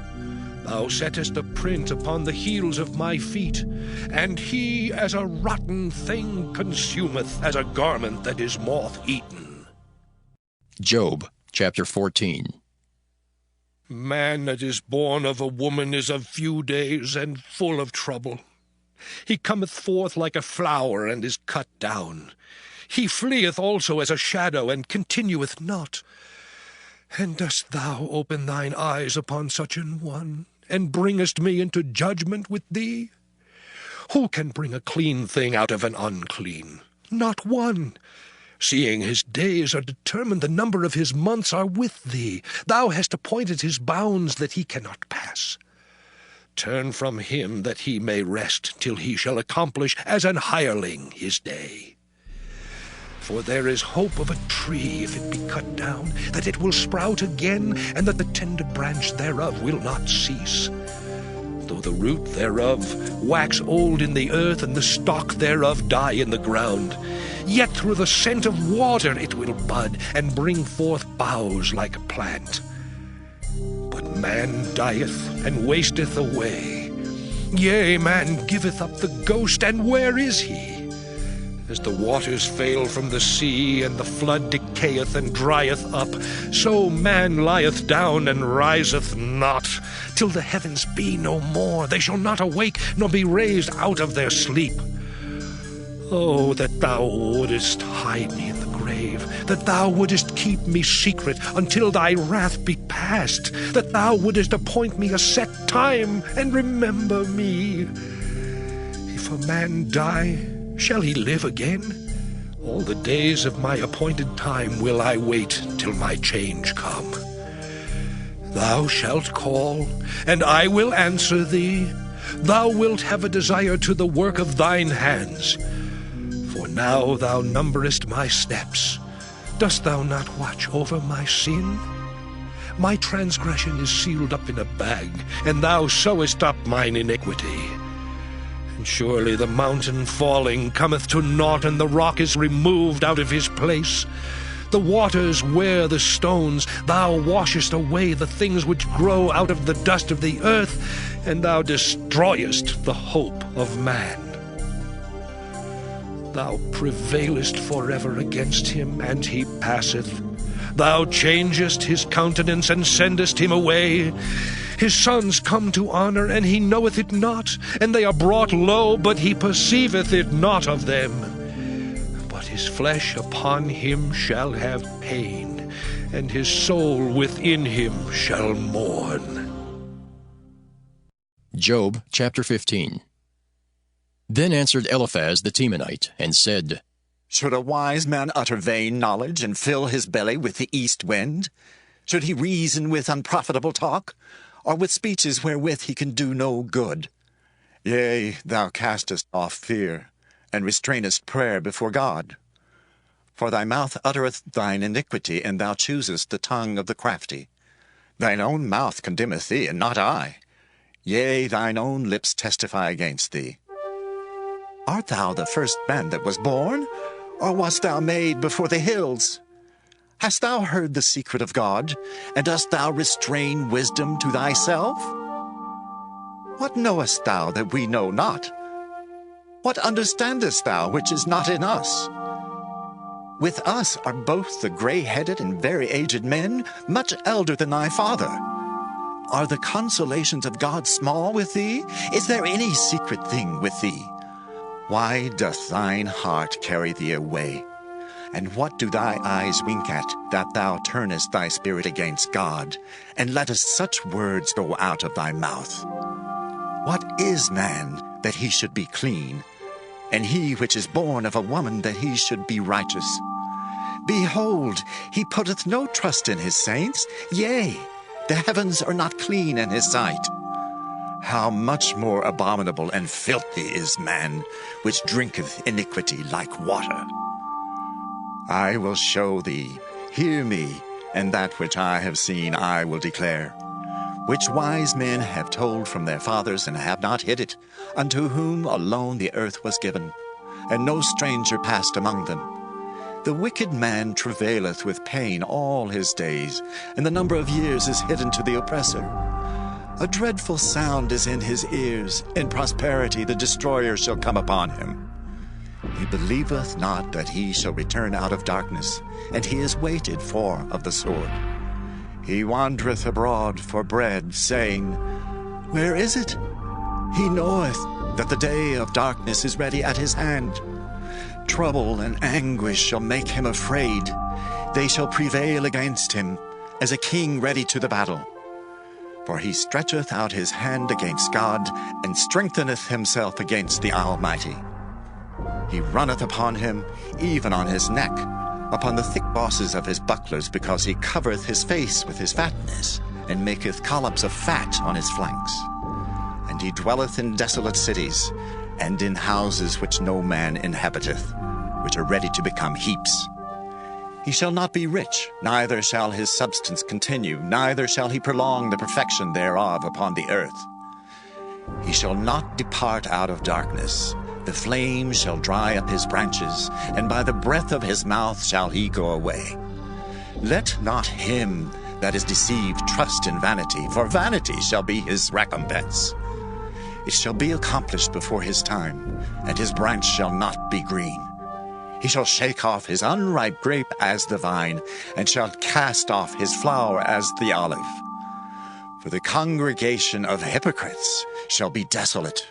Thou settest a print upon the heels of my feet, and he as a rotten thing consumeth, as a garment that is moth-eaten. Job chapter 14. Man that is born of a woman is of few days, and full of trouble. He cometh forth like a flower, and is cut down. He fleeth also as a shadow, and continueth not. And dost thou open thine eyes upon such an one, and bringest me into judgment with thee? Who can bring a clean thing out of an unclean? Not one. Seeing his days are determined, the number of his months are with thee. Thou hast appointed his bounds that he cannot pass. Turn from him that he may rest, till he shall accomplish as an hireling his day. For there is hope of a tree, if it be cut down, that it will sprout again, and that the tender branch thereof will not cease. Though the root thereof wax old in the earth, and the stalk thereof die in the ground, yet through the scent of water it will bud, and bring forth boughs like a plant. But man dieth, and wasteth away. Yea, man giveth up the ghost, and where is he? As the waters fail from the sea, and the flood decayeth and drieth up, so man lieth down and riseth not, till the heavens be no more. They shall not awake, nor be raised out of their sleep. Oh, that thou wouldest hide me in the grave, grave, that thou wouldest keep me secret until thy wrath be past, that thou wouldest appoint me a set time and remember me. If a man die, shall he live again? All the days of my appointed time will I wait till my change come. Thou shalt call, and I will answer thee. Thou wilt have a desire to the work of thine hands. For now thou numberest my steps. Dost thou not watch over my sin? My transgression is sealed up in a bag, and thou sewest up mine iniquity. And surely the mountain falling cometh to naught, and the rock is removed out of his place. The waters wear the stones. Thou washest away the things which grow out of the dust of the earth, and thou destroyest the hope of man. Thou prevailest forever against him, and he passeth. Thou changest his countenance, and sendest him away. His sons come to honor, and he knoweth it not, and they are brought low, but he perceiveth it not of them. But his flesh upon him shall have pain, and his soul within him shall mourn. Job chapter 15. Then answered Eliphaz the Temanite, and said, Should a wise man utter vain knowledge, and fill his belly with the east wind? Should he reason with unprofitable talk, or with speeches wherewith he can do no good? Yea, thou castest off fear, and restrainest prayer before God. For thy mouth uttereth thine iniquity, and thou choosest the tongue of the crafty. Thine own mouth condemneth thee, and not I. Yea, thine own lips testify against thee. Art thou the first man that was born, or wast thou made before the hills? Hast thou heard the secret of God, and dost thou restrain wisdom to thyself? What knowest thou that we know not? What understandest thou which is not in us? With us are both the gray-headed and very aged men, much elder than thy father. Are the consolations of God small with thee? Is there any secret thing with thee? Why doth thine heart carry thee away? And what do thy eyes wink at, that thou turnest thy spirit against God, and lettest such words go out of thy mouth? What is man, that he should be clean? And he which is born of a woman, that he should be righteous? Behold, he putteth no trust in his saints. Yea, the heavens are not clean in his sight. How much more abominable and filthy is man, which drinketh iniquity like water. I will show thee, hear me, and that which I have seen I will declare, which wise men have told from their fathers, and have not hid it, unto whom alone the earth was given, and no stranger passed among them. The wicked man travaileth with pain all his days, and the number of years is hidden to the oppressor. A dreadful sound is in his ears. In prosperity the destroyer shall come upon him. He believeth not that he shall return out of darkness, and he is waited for of the sword. He wandereth abroad for bread, saying, Where is it? He knoweth that the day of darkness is ready at his hand. Trouble and anguish shall make him afraid. They shall prevail against him, as a king ready to the battle. For he stretcheth out his hand against God, and strengtheneth himself against the Almighty. He runneth upon him, even on his neck, upon the thick bosses of his bucklers, because he covereth his face with his fatness, and maketh collops of fat on his flanks. And he dwelleth in desolate cities, and in houses which no man inhabiteth, which are ready to become heaps. He shall not be rich, neither shall his substance continue, neither shall he prolong the perfection thereof upon the earth. He shall not depart out of darkness. The flame shall dry up his branches, and by the breath of his mouth shall he go away. Let not him that is deceived trust in vanity, for vanity shall be his recompense. It shall be accomplished before his time, and his branch shall not be green. He shall shake off his unripe grape as the vine, and shall cast off his flower as the olive. For the congregation of hypocrites shall be desolate,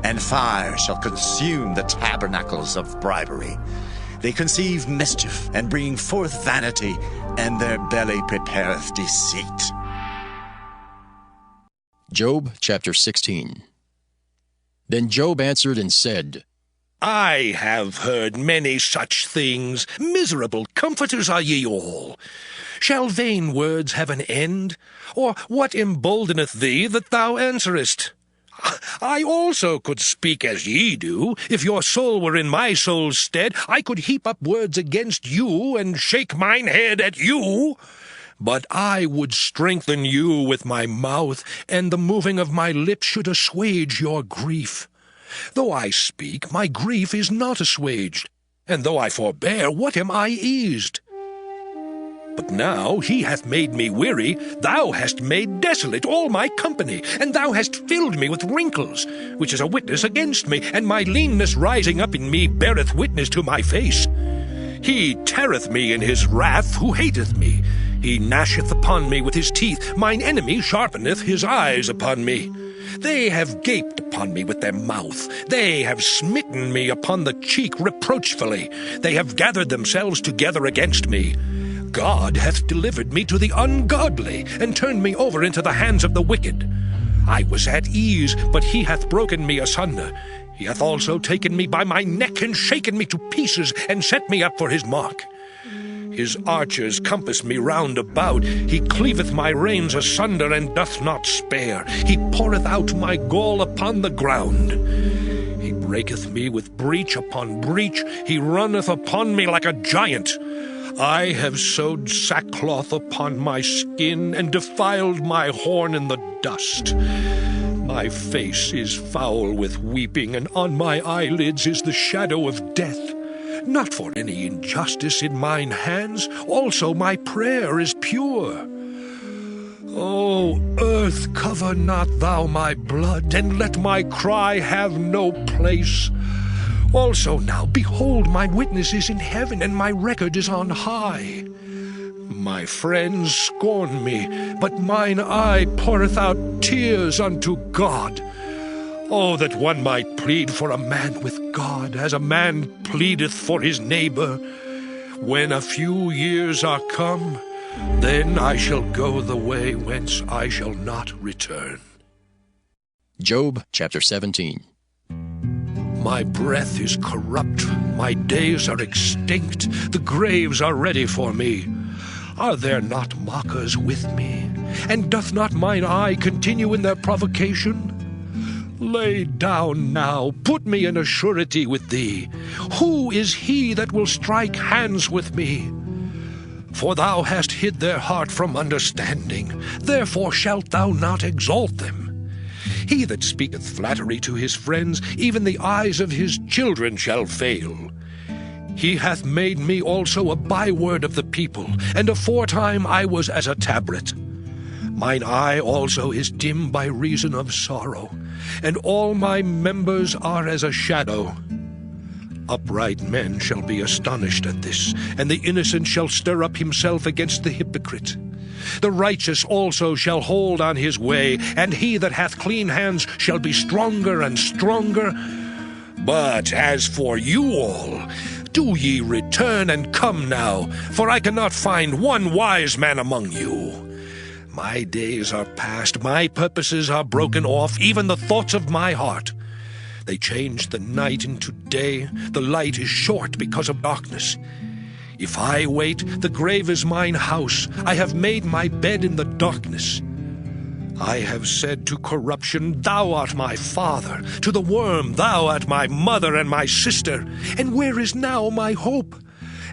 and fire shall consume the tabernacles of bribery. They conceive mischief, and bring forth vanity, and their belly prepareth deceit. Job chapter 16. Then Job answered and said, I have heard many such things. Miserable comforters are ye all. Shall vain words have an end? Or what emboldeneth thee that thou answerest? I also could speak as ye do. If your soul were in my soul's stead, I could heap up words against you, and shake mine head at you. But I would strengthen you with my mouth, and the moving of my lips should assuage your grief. Though I speak, my grief is not assuaged, and though I forbear, what am I eased? But now he hath made me weary, thou hast made desolate all my company, and thou hast filled me with wrinkles, which is a witness against me, and my leanness rising up in me beareth witness to my face. He teareth me in his wrath who hateth me. He gnasheth upon me with his teeth. Mine enemy sharpeneth his eyes upon me. They have gaped upon me with their mouth. They have smitten me upon the cheek reproachfully. They have gathered themselves together against me. God hath delivered me to the ungodly, and turned me over into the hands of the wicked. I was at ease, but he hath broken me asunder. He hath also taken me by my neck, and shaken me to pieces, and set me up for his mark. His archers compass me round about. He cleaveth my reins asunder, and doth not spare. He poureth out my gall upon the ground. He breaketh me with breach upon breach. He runneth upon me like a giant. I have sewed sackcloth upon my skin, and defiled my horn in the dust. My face is foul with weeping, and on my eyelids is the shadow of death. Not for any injustice in mine hands, also my prayer is pure. O earth, cover not thou my blood, and let my cry have no place. Also now, behold, my witness is in heaven, and my record is on high. My friends scorn me, but mine eye poureth out tears unto God. Oh, that one might plead for a man with God, as a man pleadeth for his neighbor. When a few years are come, then I shall go the way whence I shall not return. Job chapter 17. My breath is corrupt, my days are extinct, the graves are ready for me. Are there not mockers with me? And doth not mine eye continue in their provocation? Lay down now, put me in a surety with thee. Who is he that will strike hands with me? For thou hast hid their heart from understanding, therefore shalt thou not exalt them. He that speaketh flattery to his friends, even the eyes of his children shall fail. He hath made me also a byword of the people, and aforetime I was as a tabret. Mine eye also is dim by reason of sorrow, and all my members are as a shadow. Upright men shall be astonished at this, and the innocent shall stir up himself against the hypocrite. The righteous also shall hold on his way, and he that hath clean hands shall be stronger and stronger. But as for you all, do ye return and come now, for I cannot find one wise man among you. My days are past, my purposes are broken off, even the thoughts of my heart. They change the night into day, the light is short because of darkness. If I wait, the grave is mine house, I have made my bed in the darkness. I have said to corruption, thou art my father, to the worm, thou art my mother and my sister. And where is now my hope?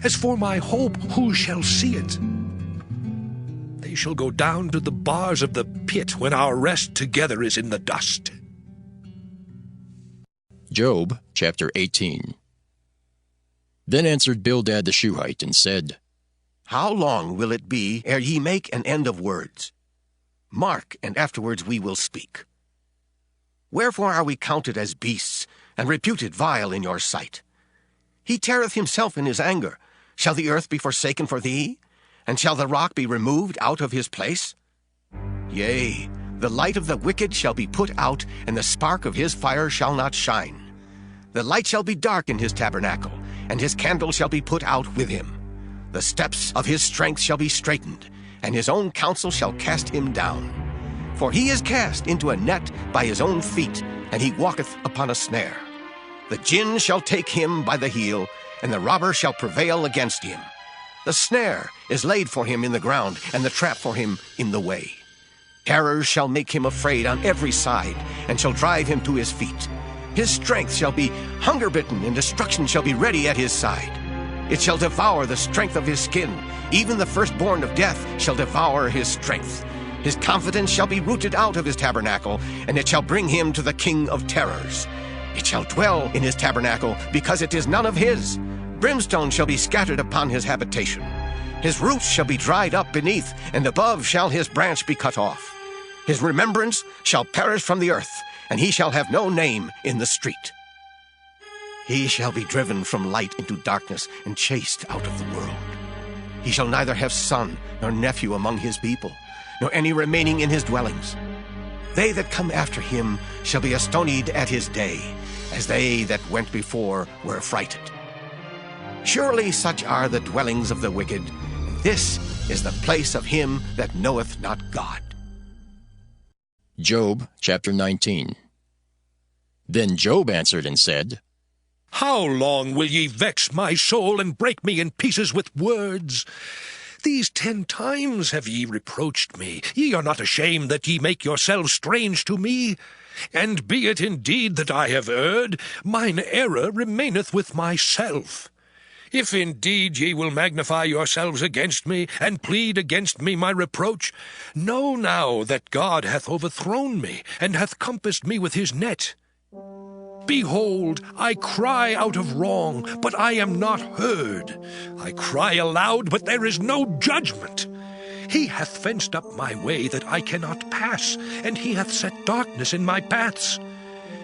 As for my hope, who shall see it? They shall go down to the bars of the pit when our rest together is in the dust. Job chapter 18. Then answered Bildad the Shuhite, and said, How long will it be ere ye make an end of words? Mark, and afterwards we will speak. Wherefore are we counted as beasts, and reputed vile in your sight? He teareth himself in his anger. Shall the earth be forsaken for thee? And shall the rock be removed out of his place? Yea, the light of the wicked shall be put out, and the spark of his fire shall not shine. The light shall be dark in his tabernacle, and his candle shall be put out with him. The steps of his strength shall be straitened, and his own counsel shall cast him down. For he is cast into a net by his own feet, and he walketh upon a snare. The gin shall take him by the heel, and the robber shall prevail against him. The snare is laid for him in the ground, and the trap for him in the way. Terrors shall make him afraid on every side, and shall drive him to his feet. His strength shall be hunger-bitten, and destruction shall be ready at his side. It shall devour the strength of his skin. Even the firstborn of death shall devour his strength. His confidence shall be rooted out of his tabernacle, and it shall bring him to the king of terrors. It shall dwell in his tabernacle, because it is none of his. Brimstone shall be scattered upon his habitation. His roots shall be dried up beneath, and above shall his branch be cut off. His remembrance shall perish from the earth, and he shall have no name in the street. He shall be driven from light into darkness, and chased out of the world. He shall neither have son nor nephew among his people, nor any remaining in his dwellings. They that come after him shall be astonied at his day, as they that went before were affrighted. Surely such are the dwellings of the wicked, and this is the place of him that knoweth not God. Job chapter 19. Then Job answered and said, How long will ye vex my soul, and break me in pieces with words? These 10 times have ye reproached me. Ye are not ashamed that ye make yourselves strange to me. And be it indeed that I have erred, mine error remaineth with myself. If indeed ye will magnify yourselves against me, and plead against me my reproach, know now that God hath overthrown me, and hath compassed me with his net. Behold, I cry out of wrong, but I am not heard. I cry aloud, but there is no judgment. He hath fenced up my way that I cannot pass, and he hath set darkness in my paths.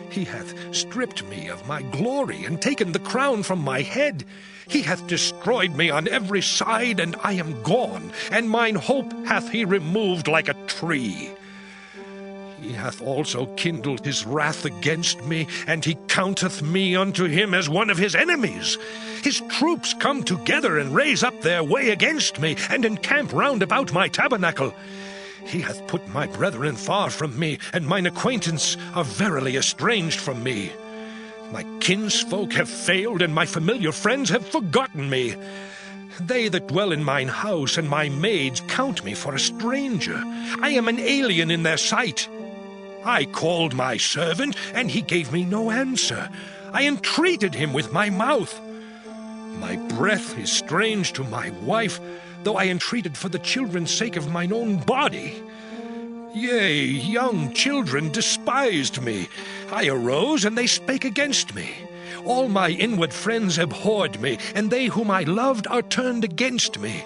He hath stripped me of my glory, and taken the crown from my head. He hath destroyed me on every side, and I am gone, and mine hope hath he removed like a tree. He hath also kindled his wrath against me, and he counteth me unto him as one of his enemies. His troops come together and raise up their way against me, and encamp round about my tabernacle. He hath put my brethren far from me, and mine acquaintance are verily estranged from me. My kinsfolk have failed, and my familiar friends have forgotten me. They that dwell in mine house and my maids count me for a stranger. I am an alien in their sight. I called my servant, and he gave me no answer. I entreated him with my mouth. My breath is strange to my wife, though I entreated for the children's sake of mine own body. Yea, young children despised me. I arose, and they spake against me. All my inward friends abhorred me, and they whom I loved are turned against me.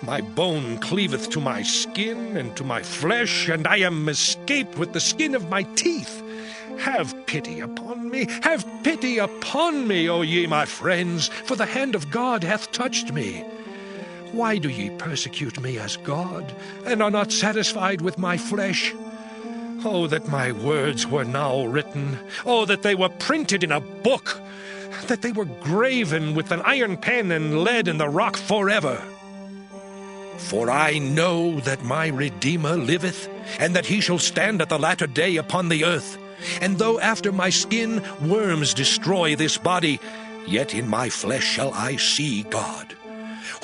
My bone cleaveth to my skin and to my flesh, and I am escaped with the skin of my teeth. Have pity upon me, have pity upon me, O ye my friends, for the hand of God hath touched me. Why do ye persecute me as God, and are not satisfied with my flesh? Oh, that my words were now written! Oh, that they were printed in a book! That they were graven with an iron pen and lead in the rock forever! For I know that my Redeemer liveth, and that he shall stand at the latter day upon the earth. And though after my skin worms destroy this body, yet in my flesh shall I see God,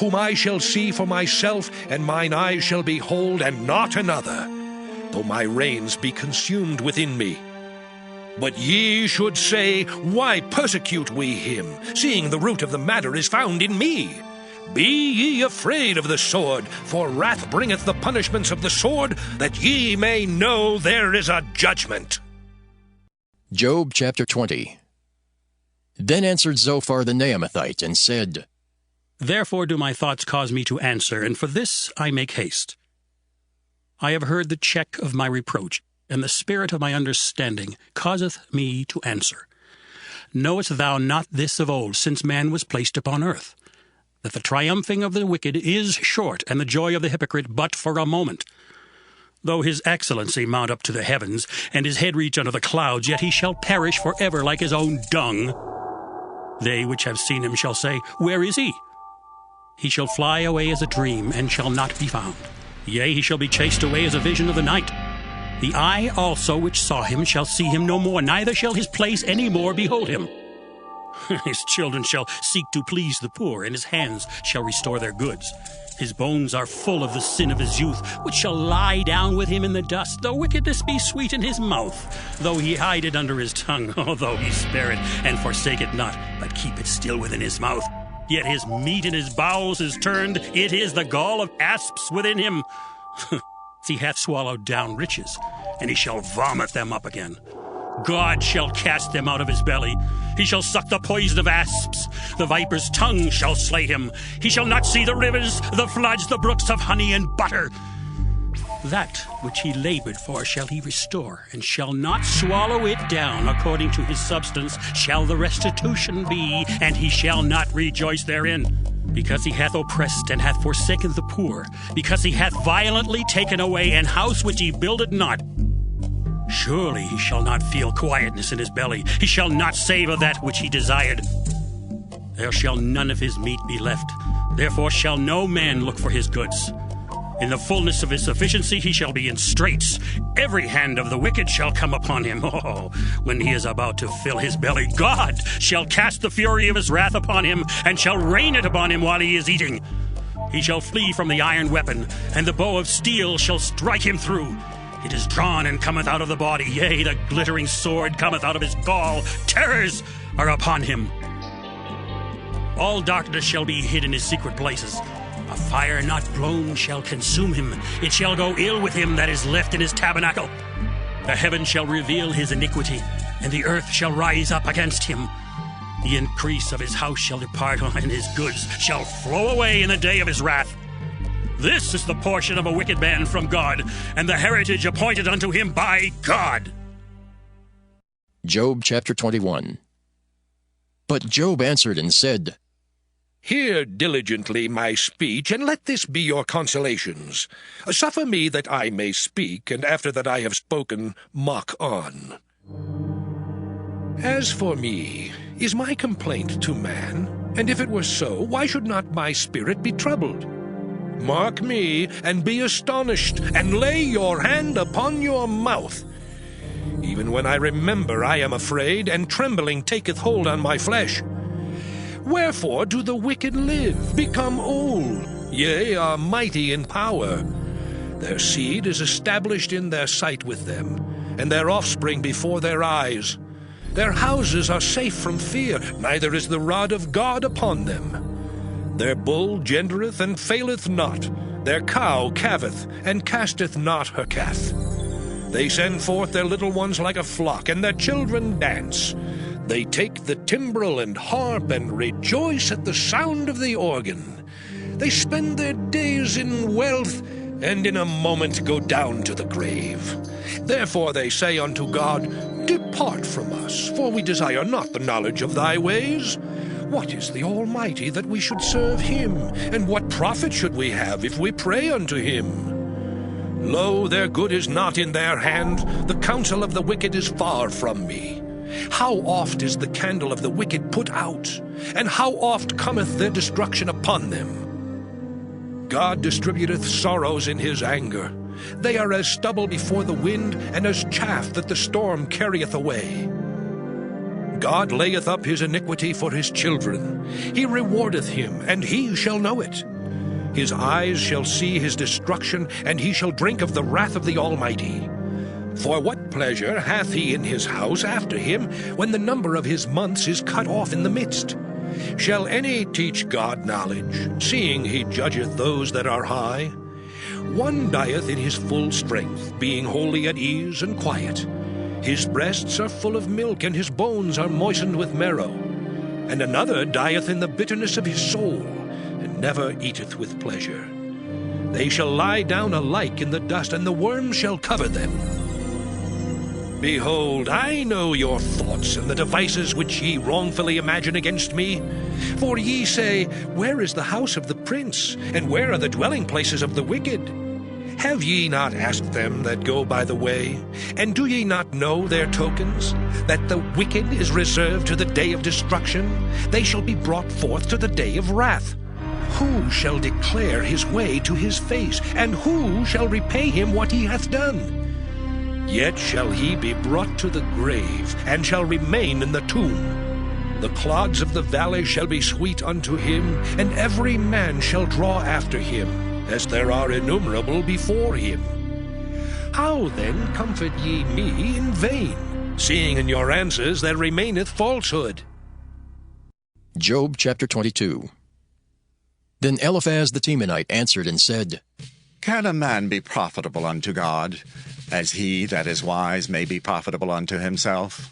whom I shall see for myself, and mine eyes shall behold, and not another, though my reins be consumed within me. But ye should say, Why persecute we him, seeing the root of the matter is found in me? Be ye afraid of the sword, for wrath bringeth the punishments of the sword, that ye may know there is a judgment. Job chapter 20. Then answered Zophar the Naamathite, and said, Therefore do my thoughts cause me to answer, and for this I make haste. I have heard the check of my reproach, and the spirit of my understanding causeth me to answer. Knowest thou not this of old, since man was placed upon earth, that the triumphing of the wicked is short, and the joy of the hypocrite but for a moment? Though his excellency mount up to the heavens, and his head reach unto the clouds, yet he shall perish forever like his own dung. They which have seen him shall say, Where is he? He shall fly away as a dream, and shall not be found. Yea, he shall be chased away as a vision of the night. The eye also which saw him shall see him no more, neither shall his place any more behold him. His children shall seek to please the poor, and his hands shall restore their goods. His bones are full of the sin of his youth, which shall lie down with him in the dust. Though wickedness be sweet in his mouth, though he hide it under his tongue, though he spare it and forsake it not, but keep it still within his mouth. Yet his meat in his bowels is turned, it is the gall of asps within him. He hath swallowed down riches, and he shall vomit them up again. God shall cast them out of his belly. He shall suck the poison of asps. The viper's tongue shall slay him. He shall not see the rivers, the floods, the brooks of honey and butter. That which he labored for shall he restore, and shall not swallow it down. According to his substance shall the restitution be, and he shall not rejoice therein. Because he hath oppressed and hath forsaken the poor, because he hath violently taken away an house which he builded not. Surely he shall not feel quietness in his belly. He shall not save of that which he desired. There shall none of his meat be left. Therefore shall no man look for his goods. In the fullness of his sufficiency he shall be in straits. Every hand of the wicked shall come upon him. Oh, when he is about to fill his belly, God shall cast the fury of his wrath upon him, and shall rain it upon him while he is eating. He shall flee from the iron weapon, and the bow of steel shall strike him through. It is drawn and cometh out of the body. Yea, the glittering sword cometh out of his gall. Terrors are upon him. All darkness shall be hid in his secret places. A fire not blown shall consume him. It shall go ill with him that is left in his tabernacle. The heaven shall reveal his iniquity, and the earth shall rise up against him. The increase of his house shall depart, and his goods shall flow away in the day of his wrath. This is the portion of a wicked man from God, and the heritage appointed unto him by God. Job chapter 21. But Job answered and said, Hear diligently my speech, and let this be your consolations. Suffer me that I may speak, and after that I have spoken, mock on. As for me, is my complaint to man? And if it were so, why should not my spirit be troubled? Mark me, and be astonished, and lay your hand upon your mouth. Even when I remember, I am afraid, and trembling taketh hold on my flesh. Wherefore do the wicked live, become old, yea, are mighty in power? Their seed is established in their sight with them, and their offspring before their eyes. Their houses are safe from fear, neither is the rod of God upon them. Their bull gendereth and faileth not. Their cow calveth, and casteth not her calf. They send forth their little ones like a flock, and their children dance. They take the timbrel and harp, and rejoice at the sound of the organ. They spend their days in wealth, and in a moment go down to the grave. Therefore they say unto God, Depart from us, for we desire not the knowledge of thy ways. What is the Almighty that we should serve him? And what profit should we have if we pray unto him? Lo, their good is not in their hand. The counsel of the wicked is far from me. How oft is the candle of the wicked put out? And how oft cometh their destruction upon them? God distributeth sorrows in his anger. They are as stubble before the wind, and as chaff that the storm carrieth away. God layeth up his iniquity for his children. He rewardeth him, and he shall know it. His eyes shall see his destruction, and he shall drink of the wrath of the Almighty. For what pleasure hath he in his house after him, when the number of his months is cut off in the midst? Shall any teach God knowledge, seeing he judgeth those that are high? One dieth in his full strength, being wholly at ease and quiet. His breasts are full of milk, and his bones are moistened with marrow. And another dieth in the bitterness of his soul, and never eateth with pleasure. They shall lie down alike in the dust, and the worms shall cover them. Behold, I know your thoughts, and the devices which ye wrongfully imagine against me. For ye say, Where is the house of the prince? And where are the dwelling places of the wicked? Have ye not asked them that go by the way? And do ye not know their tokens? That the wicked is reserved to the day of destruction? They shall be brought forth to the day of wrath. Who shall declare his way to his face? And who shall repay him what he hath done? Yet shall he be brought to the grave, and shall remain in the tomb. The clods of the valley shall be sweet unto him, and every man shall draw after him, as there are innumerable before him. How then comfort ye me in vain, seeing in your answers there remaineth falsehood? Job chapter 22. Then Eliphaz the Temanite answered and said, Can a man be profitable unto God, as he that is wise may be profitable unto himself?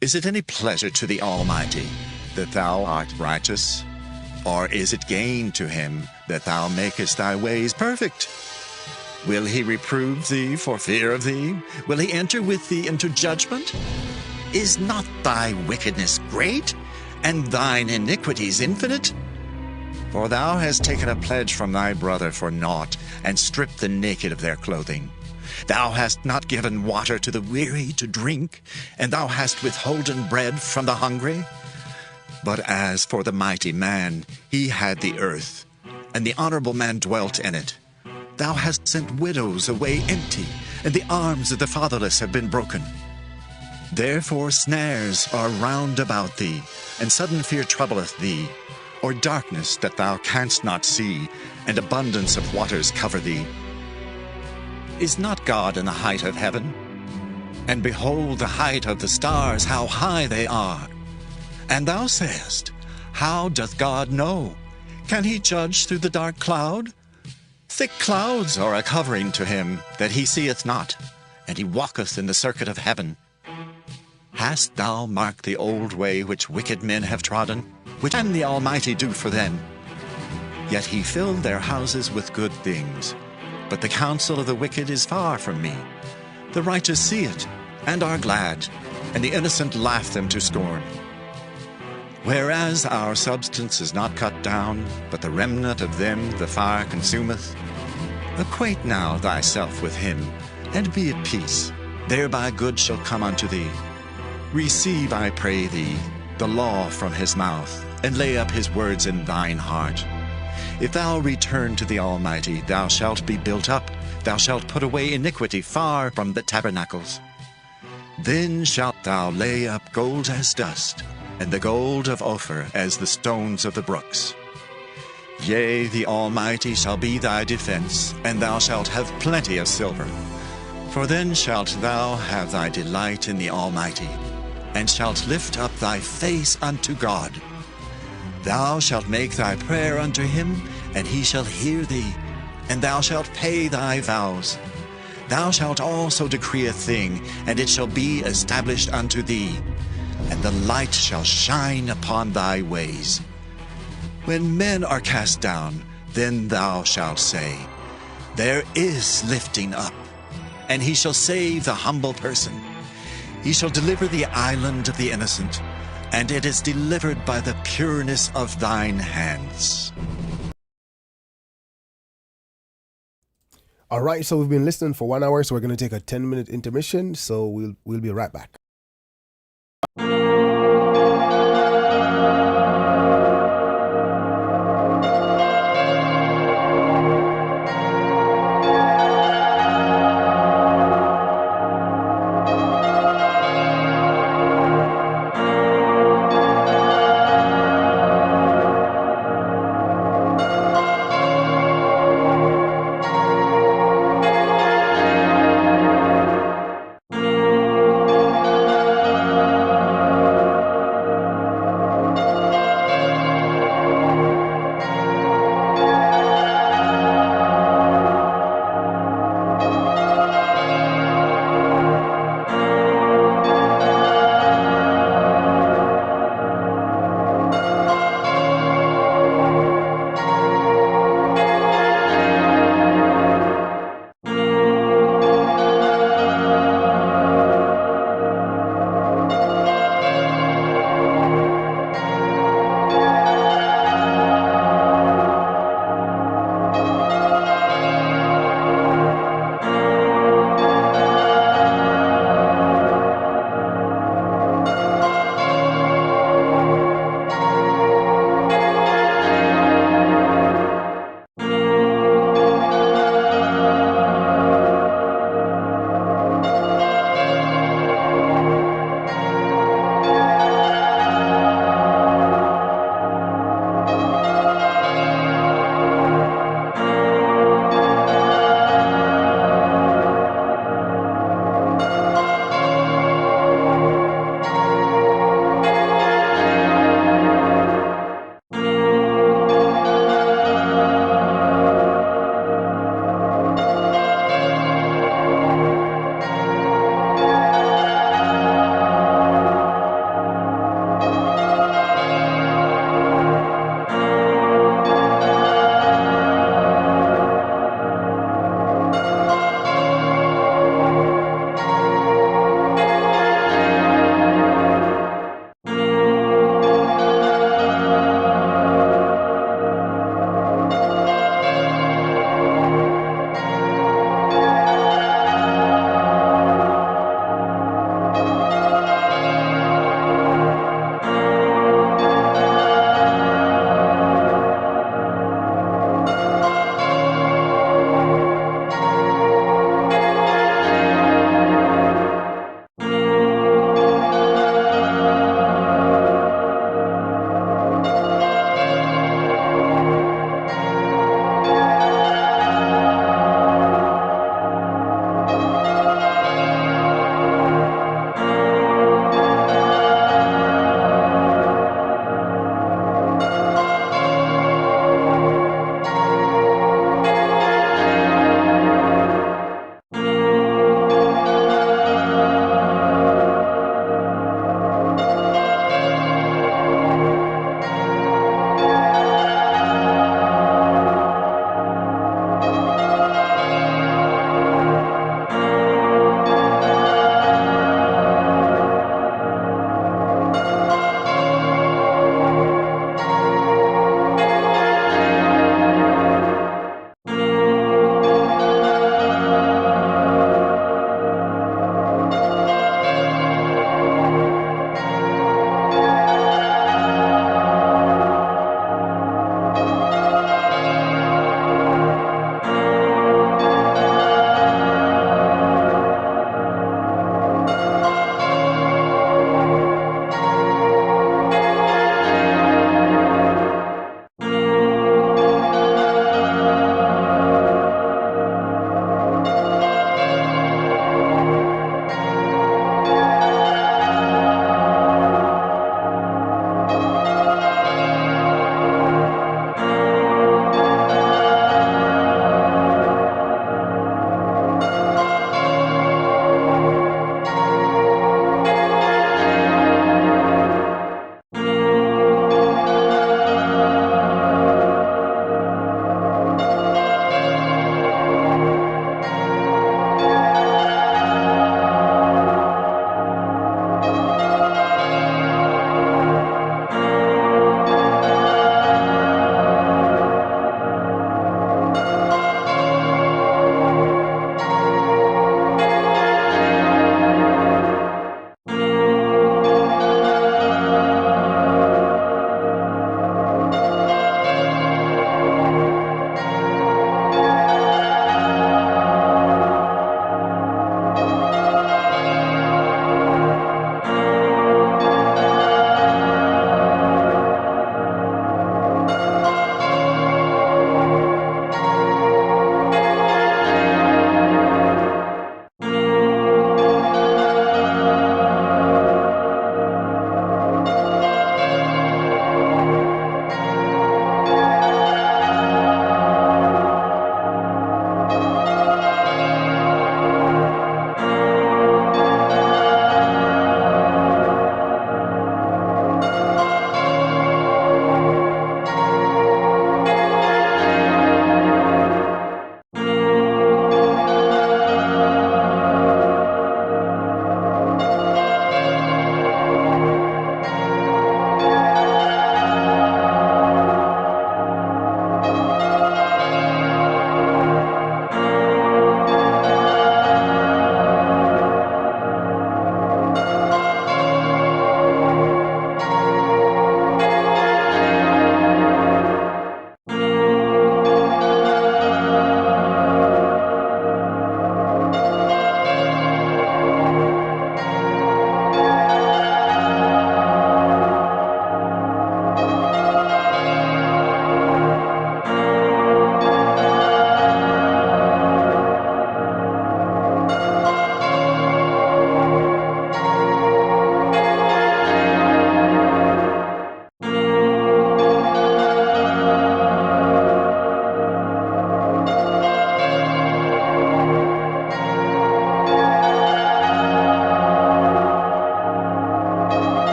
Is it any pleasure to the Almighty that thou art righteous? Or is it gain to him that thou makest thy ways perfect? Will he reprove thee for fear of thee? Will he enter with thee into judgment? Is not thy wickedness great, and thine iniquities infinite? For thou hast taken a pledge from thy brother for naught, and stripped the naked of their clothing. Thou hast not given water to the weary to drink, and thou hast withholden bread from the hungry. But as for the mighty man, he had the earth, and the honorable man dwelt in it. Thou hast sent widows away empty, and the arms of the fatherless have been broken. Therefore snares are round about thee, and sudden fear troubleth thee, or darkness that thou canst not see, and abundance of waters cover thee. Is not God in the height of heaven? And behold the height of the stars, how high they are. And thou sayest, How doth God know? Can he judge through the dark cloud? Thick clouds are a covering to him, that he seeth not, and he walketh in the circuit of heaven. Hast thou marked the old way which wicked men have trodden? Which can the Almighty do for them? Yet he filled their houses with good things. But the counsel of the wicked is far from me. The righteous see it, and are glad, and the innocent laugh them to scorn. Whereas our substance is not cut down, but the remnant of them the fire consumeth, acquaint now thyself with him, and be at peace. Thereby good shall come unto thee. Receive, I pray thee, the law from his mouth, and lay up his words in thine heart. If thou return to the Almighty, thou shalt be built up. Thou shalt put away iniquity far from the tabernacles. Then shalt thou lay up gold as dust, and the gold of Ophir as the stones of the brooks. Yea, the Almighty shall be thy defense, and thou shalt have plenty of silver. For then shalt thou have thy delight in the Almighty, and shalt lift up thy face unto God. Thou shalt make thy prayer unto him, and he shall hear thee, and thou shalt pay thy vows. Thou shalt also decree a thing, and it shall be established unto thee, and the light shall shine upon thy ways. When men are cast down, then thou shalt say, There is lifting up, and he shall save the humble person. He shall deliver the island of the innocent, and it is delivered by the pureness of thine hands. All right, so we've been listening for 1 hour, so we're going to take a 10-minute intermission, so we'll be right back.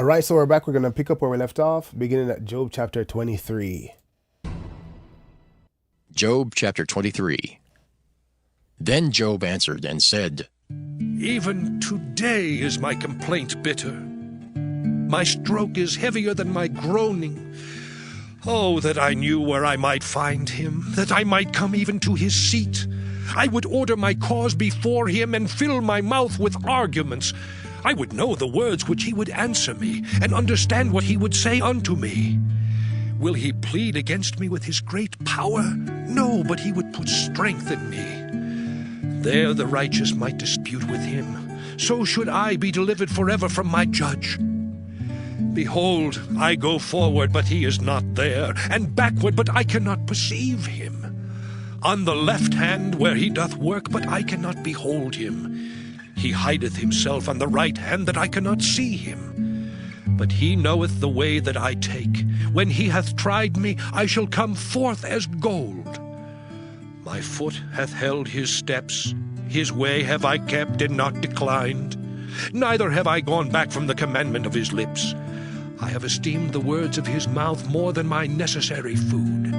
right, so we're back. We're going to pick up where we left off, beginning at Job chapter 23. Job chapter 23. Then Job answered and said, Even today is my complaint bitter. My stroke is heavier than my groaning. Oh, that I knew where I might find him, that I might come even to his seat. I would order my cause before him and fill my mouth with arguments. I would know the words which he would answer me, and understand what he would say unto me. Will he plead against me with his great power? No, but he would put strength in me. There the righteous might dispute with him. So should I be delivered forever from my judge. Behold, I go forward, but he is not there, and backward, but I cannot perceive him. On the left hand where he doth work, but I cannot behold him. He hideth himself on the right hand, that I cannot see him. But he knoweth the way that I take. When he hath tried me, I shall come forth as gold. My foot hath held his steps. His way have I kept and not declined. Neither have I gone back from the commandment of his lips. I have esteemed the words of his mouth more than my necessary food.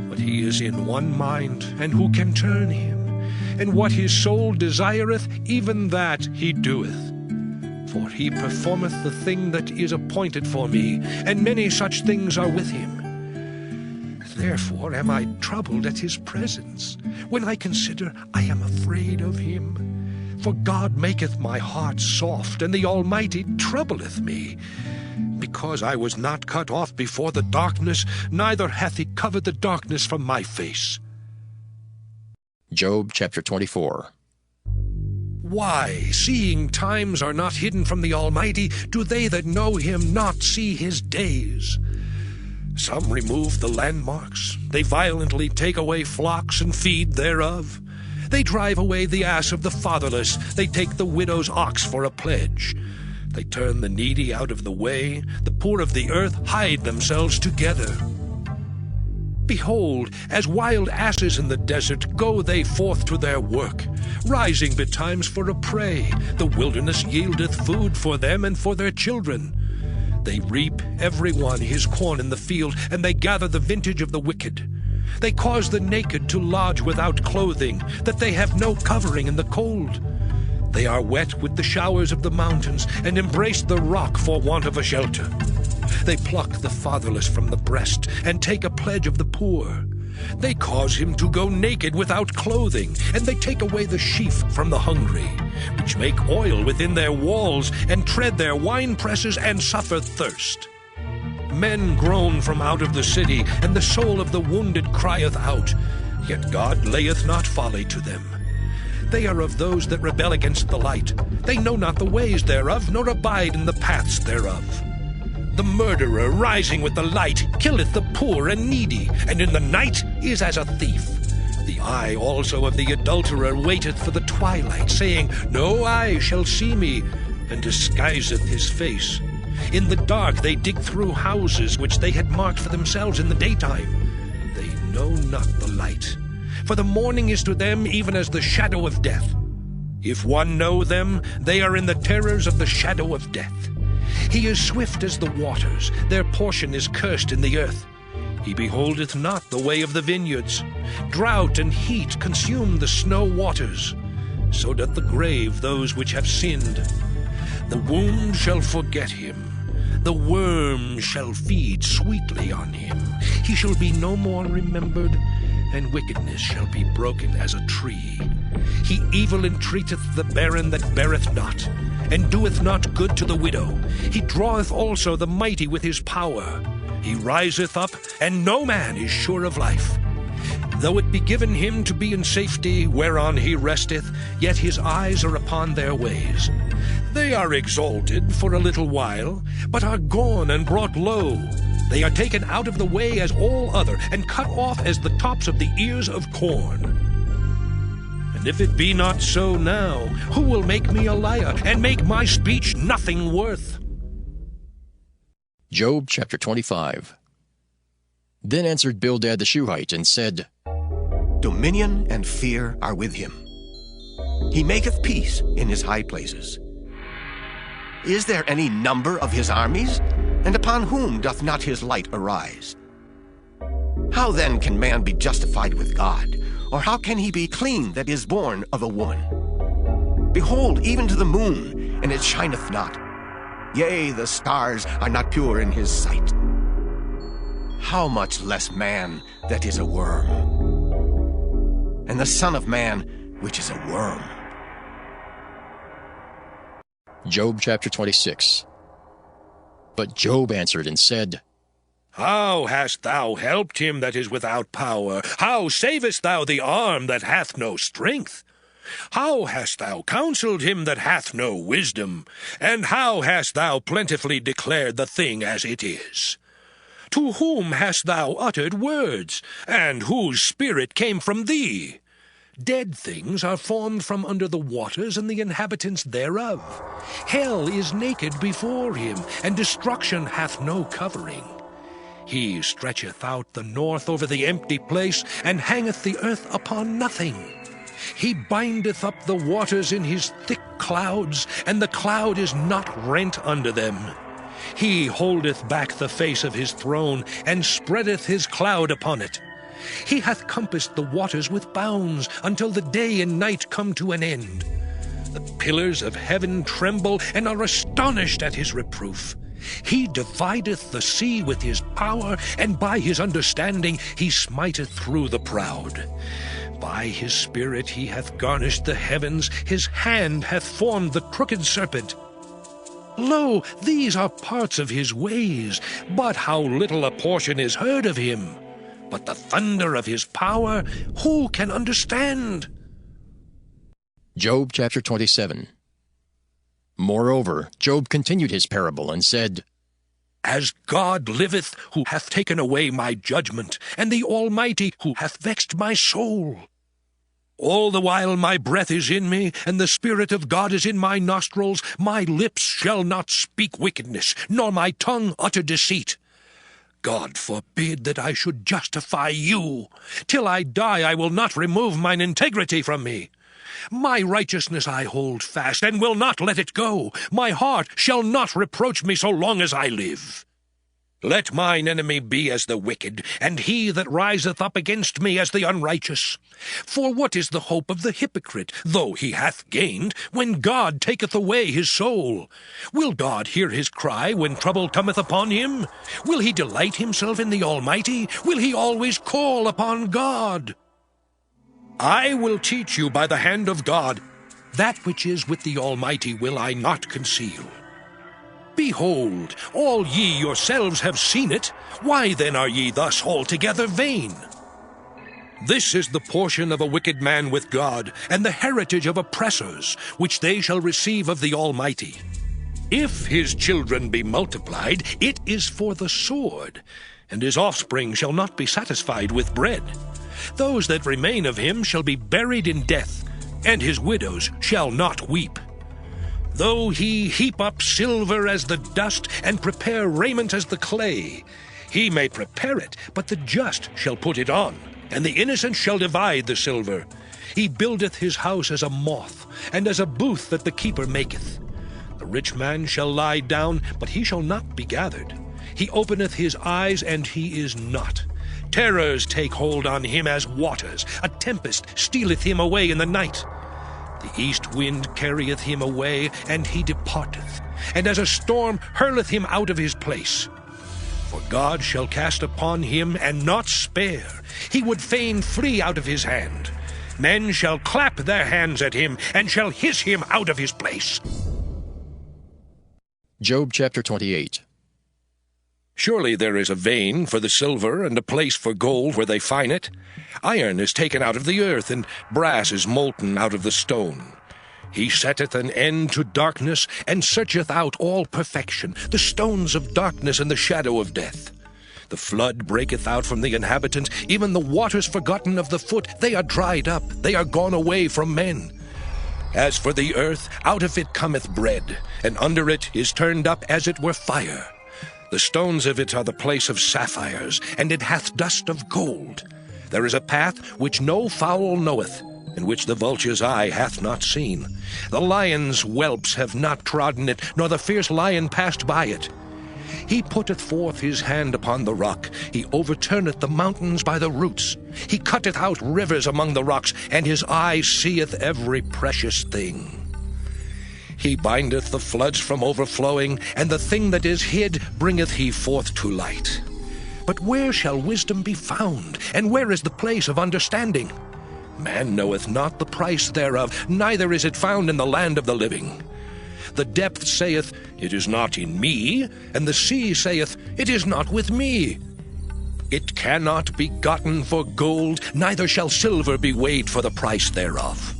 But he is in one mind, and who can turn him? And what his soul desireth, even that he doeth. For he performeth the thing that is appointed for me, and many such things are with him. Therefore am I troubled at his presence. When I consider, I am afraid of him. For God maketh my heart soft, and the Almighty troubleth me. Because I was not cut off before the darkness, neither hath he covered the darkness from my face. Job chapter 24. Why, seeing times are not hidden from the Almighty, do they that know him not see his days? Some remove the landmarks. They violently take away flocks and feed thereof. They drive away the ass of the fatherless. They take the widow's ox for a pledge. They turn the needy out of the way. The poor of the earth hide themselves together. Behold, as wild asses in the desert, go they forth to their work, rising betimes for a prey. The wilderness yieldeth food for them and for their children. They reap every one his corn in the field, and they gather the vintage of the wicked. They cause the naked to lodge without clothing, that they have no covering in the cold. They are wet with the showers of the mountains, and embrace the rock for want of a shelter. They pluck the fatherless from the breast, and take a pledge of the poor. They cause him to go naked without clothing, and they take away the sheaf from the hungry, which make oil within their walls, and tread their winepresses, and suffer thirst. Men groan from out of the city, and the soul of the wounded crieth out. Yet God layeth not folly to them. They are of those that rebel against the light. They know not the ways thereof, nor abide in the paths thereof. The murderer, rising with the light, killeth the poor and needy, and in the night is as a thief. The eye also of the adulterer waiteth for the twilight, saying, No eye shall see me, and disguiseth his face. In the dark they dig through houses which they had marked for themselves in the daytime. They know not the light, for the morning is to them even as the shadow of death. If one know them, they are in the terrors of the shadow of death. He is swift as the waters, their portion is cursed in the earth. He beholdeth not the way of the vineyards. Drought and heat consume the snow waters. So doth the grave those which have sinned. The womb shall forget him. The worm shall feed sweetly on him. He shall be no more remembered, and wickedness shall be broken as a tree. He evil entreateth the barren that beareth not, and doeth not good to the widow. He draweth also the mighty with his power. He riseth up, and no man is sure of life. Though it be given him to be in safety, whereon he resteth, yet his eyes are upon their ways. They are exalted for a little while, but are gone and brought low. They are taken out of the way as all other, and cut off as the tops of the ears of corn. And if it be not so now, who will make me a liar, and make my speech nothing worth? Job chapter 25. Then answered Bildad the Shuhite, and said, Dominion and fear are with him. He maketh peace in his high places. Is there any number of his armies? And upon whom doth not his light arise? How then can man be justified with God? Or how can he be clean that is born of a woman? Behold, even to the moon, and it shineth not. Yea, the stars are not pure in his sight. How much less man that is a worm? And the Son of Man, which is a worm. Job chapter 26. But Job answered and said, How hast thou helped him that is without power? How savest thou the arm that hath no strength? How hast thou counseled him that hath no wisdom? And how hast thou plentifully declared the thing as it is? To whom hast thou uttered words, and whose spirit came from thee? Dead things are formed from under the waters, and the inhabitants thereof. Hell is naked before him, and destruction hath no covering. He stretcheth out the north over the empty place, and hangeth the earth upon nothing. He bindeth up the waters in his thick clouds, and the cloud is not rent under them. He holdeth back the face of his throne, and spreadeth his cloud upon it. He hath compassed the waters with bounds, until the day and night come to an end. The pillars of heaven tremble, and are astonished at his reproof. He divideth the sea with his power, and by his understanding he smiteth through the proud. By his spirit he hath garnished the heavens, his hand hath formed the crooked serpent. Lo, these are parts of his ways, but how little a portion is heard of him. But the thunder of his power, who can understand? Job chapter 27. Moreover, Job continued his parable and said, As God liveth, who hath taken away my judgment, and the Almighty, who hath vexed my soul. All the while my breath is in me, and the Spirit of God is in my nostrils, my lips shall not speak wickedness, nor my tongue utter deceit. God forbid that I should justify you. Till I die I will not remove mine integrity from me. My righteousness I hold fast, and will not let it go. My heart shall not reproach me so long as I live. Let mine enemy be as the wicked, and he that riseth up against me as the unrighteous. For what is the hope of the hypocrite, though he hath gained, when God taketh away his soul? Will God hear his cry when trouble cometh upon him? Will he delight himself in the Almighty? Will he always call upon God? I will teach you by the hand of God. That which is with the Almighty will I not conceal. Behold, all ye yourselves have seen it. Why then are ye thus altogether vain? This is the portion of a wicked man with God, and the heritage of oppressors, which they shall receive of the Almighty. If his children be multiplied, it is for the sword, and his offspring shall not be satisfied with bread. Those that remain of him shall be buried in death, and his widows shall not weep. Though he heap up silver as the dust, and prepare raiment as the clay, he may prepare it, but the just shall put it on, and the innocent shall divide the silver. He buildeth his house as a moth, and as a booth that the keeper maketh. The rich man shall lie down, but he shall not be gathered. He openeth his eyes, and he is not. Terrors take hold on him as waters. A tempest stealeth him away in the night. The east wind carrieth him away, and he departeth, and as a storm hurleth him out of his place. For God shall cast upon him, and not spare. He would fain flee out of his hand. Men shall clap their hands at him, and shall hiss him out of his place. Job chapter 28. Surely there is a vein for the silver, and a place for gold where they fine it. Iron is taken out of the earth, and brass is molten out of the stone. He setteth an end to darkness, and searcheth out all perfection, the stones of darkness and the shadow of death. The flood breaketh out from the inhabitants, even the waters forgotten of the foot. They are dried up, they are gone away from men. As for the earth, out of it cometh bread, and under it is turned up as it were fire. The stones of it are the place of sapphires, and it hath dust of gold. There is a path which no fowl knoweth, in which the vulture's eye hath not seen. The lion's whelps have not trodden it, nor the fierce lion passed by it. He putteth forth his hand upon the rock, he overturneth the mountains by the roots. He cutteth out rivers among the rocks, and his eye seeth every precious thing. He bindeth the floods from overflowing, and the thing that is hid bringeth he forth to light. But where shall wisdom be found, and where is the place of understanding? Man knoweth not the price thereof, neither is it found in the land of the living. The depth saith, It is not in me, and the sea saith, It is not with me. It cannot be gotten for gold, neither shall silver be weighed for the price thereof.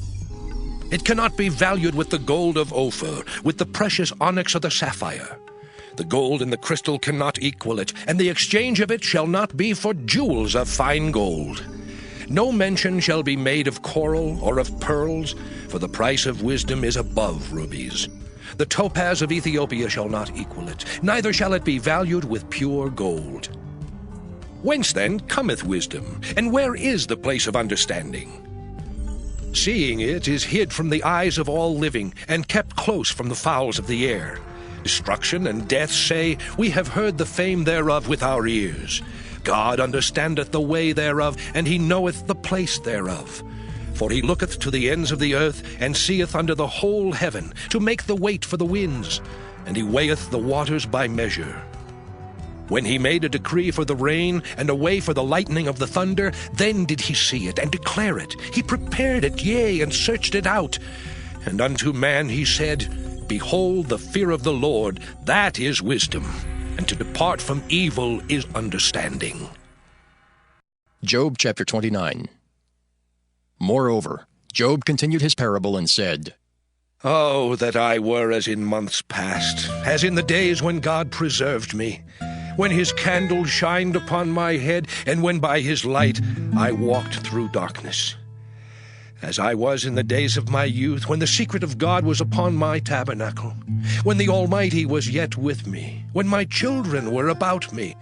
It cannot be valued with the gold of Ophir, with the precious onyx or the sapphire. The gold and the crystal cannot equal it, and the exchange of it shall not be for jewels of fine gold. No mention shall be made of coral or of pearls, for the price of wisdom is above rubies. The topaz of Ethiopia shall not equal it, neither shall it be valued with pure gold. Whence then cometh wisdom, and where is the place of understanding? Seeing it is hid from the eyes of all living, and kept close from the fowls of the air. Destruction and death say, We have heard the fame thereof with our ears. God understandeth the way thereof, and he knoweth the place thereof. For he looketh to the ends of the earth, and seeth under the whole heaven, to make the weight for the winds, and he weigheth the waters by measure. When he made a decree for the rain, and a way for the lightning of the thunder, then did he see it, and declare it. He prepared it, yea, and searched it out. And unto man he said, Behold, the fear of the Lord, that is wisdom, and to depart from evil is understanding. Job chapter 29. Moreover, Job continued his parable and said, Oh, that I were as in months past, as in the days when God preserved me, when his candle shined upon my head, and when by his light I walked through darkness. As I was in the days of my youth, when the secret of God was upon my tabernacle, when the Almighty was yet with me, when my children were about me,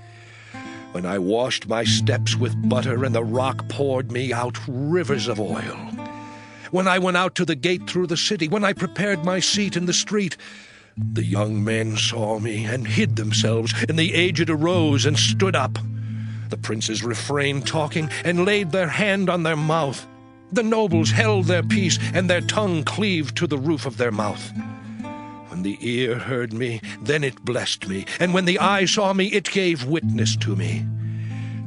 when I washed my steps with butter, and the rock poured me out rivers of oil, when I went out to the gate through the city, when I prepared my seat in the street, the young men saw me and hid themselves, and the aged arose and stood up. The princes refrained talking, and laid their hand on their mouth. The nobles held their peace, and their tongue cleaved to the roof of their mouth. When the ear heard me, then it blessed me, and when the eye saw me, it gave witness to me.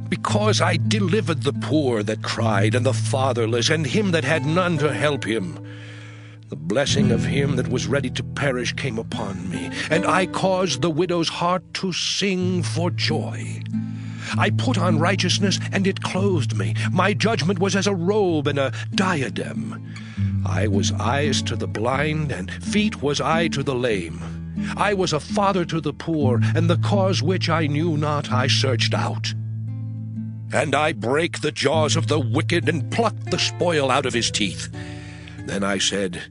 Because I delivered the poor that cried, and the fatherless, and him that had none to help him. The blessing of him that was ready to perish came upon me, and I caused the widow's heart to sing for joy. I put on righteousness, and it clothed me. My judgment was as a robe and a diadem. I was eyes to the blind, and feet was I to the lame. I was a father to the poor, and the cause which I knew not I searched out. And I brake the jaws of the wicked, and plucked the spoil out of his teeth. Then I said,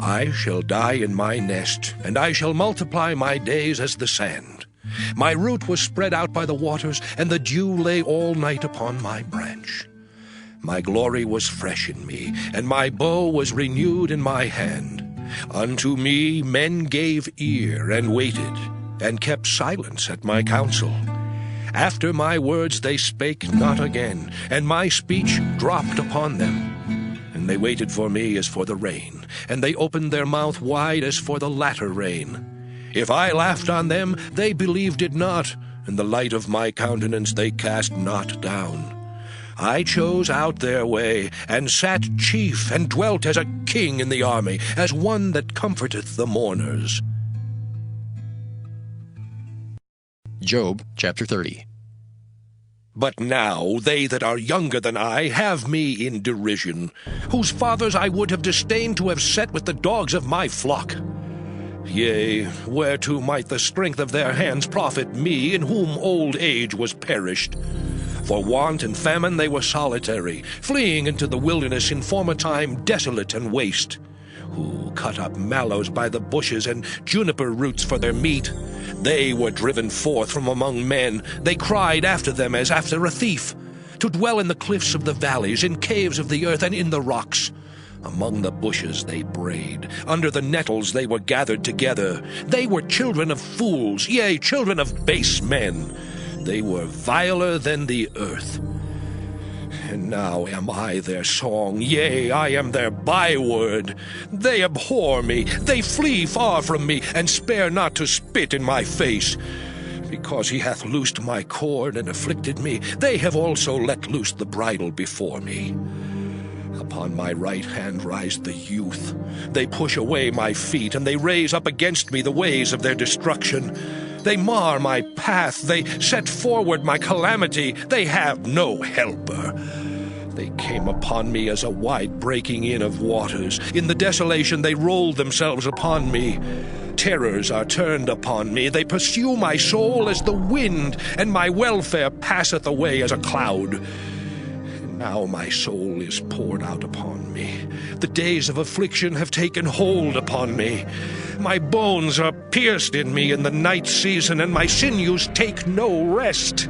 I shall die in my nest, and I shall multiply my days as the sand. My root was spread out by the waters, and the dew lay all night upon my branch. My glory was fresh in me, and my bow was renewed in my hand. Unto me men gave ear, and waited, and kept silence at my counsel. After my words they spake not again, and my speech dropped upon them. And they waited for me as for the rain, and they opened their mouth wide as for the latter rain. If I laughed on them, they believed it not, and the light of my countenance they cast not down. I chose out their way, and sat chief, and dwelt as a king in the army, as one that comforteth the mourners. Job chapter 30. But now they that are younger than I have me in derision, whose fathers I would have disdained to have set with the dogs of my flock. Yea, whereto might the strength of their hands profit me, in whom old age was perished? For want and famine they were solitary, fleeing into the wilderness in former time desolate and waste, who cut up mallows by the bushes and juniper roots for their meat. They were driven forth from among men. They cried after them as after a thief, to dwell in the cliffs of the valleys, in caves of the earth, and in the rocks. Among the bushes they brayed, under the nettles they were gathered together. They were children of fools, yea, children of base men. They were viler than the earth. And now am I their song, yea, I am their byword. They abhor me, they flee far from me, and spare not to spit in my face. Because he hath loosed my cord and afflicted me, they have also let loose the bridle before me. Upon my right hand rise the youth. They push away my feet, and they raise up against me the ways of their destruction. They mar my path, they set forward my calamity. They have no helper. They came upon me as a wide breaking in of waters. In the desolation they rolled themselves upon me. Terrors are turned upon me. They pursue my soul as the wind, and my welfare passeth away as a cloud. Now my soul is poured out upon me. The days of affliction have taken hold upon me. My bones are pierced in me in the night season, and my sinews take no rest.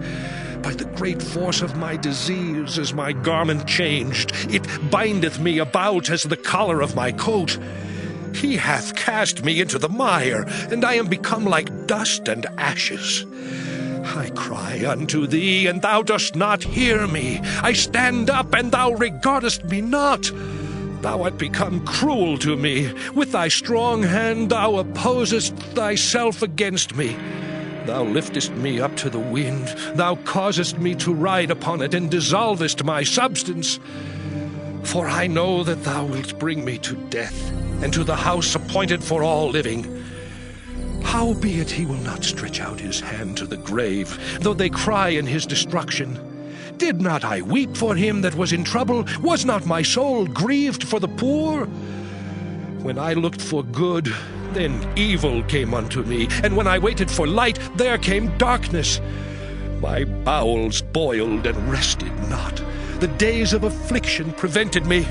By the great force of my disease is my garment changed. It bindeth me about as the collar of my coat. He hath cast me into the mire, and I am become like dust and ashes. I cry unto thee, and thou dost not hear me. I stand up, and thou regardest me not. Thou art become cruel to me. With thy strong hand thou opposest thyself against me. Thou liftest me up to the wind. Thou causest me to ride upon it, and dissolvest my substance. For I know that thou wilt bring me to death, and to the house appointed for all living. Howbeit he will not stretch out his hand to the grave, though they cry in his destruction. Did not I weep for him that was in trouble? Was not my soul grieved for the poor? When I looked for good, then evil came unto me, and when I waited for light, there came darkness. My bowels boiled and rested not. The days of affliction prevented me.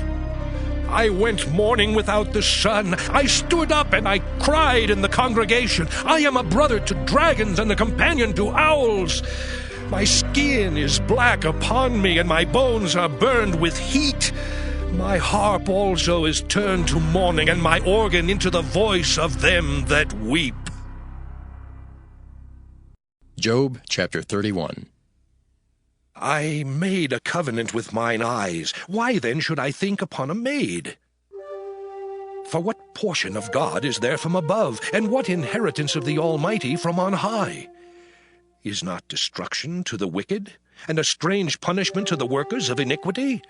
I went mourning without the sun. I stood up and I cried in the congregation. I am a brother to dragons and a companion to owls. My skin is black upon me, and my bones are burned with heat. My harp also is turned to mourning, and my organ into the voice of them that weep. Job chapter 31. I made a covenant with mine eyes. Why then should I think upon a maid? For what portion of God is there from above, and what inheritance of the Almighty from on high? Is not destruction to the wicked, and a strange punishment to the workers of iniquity?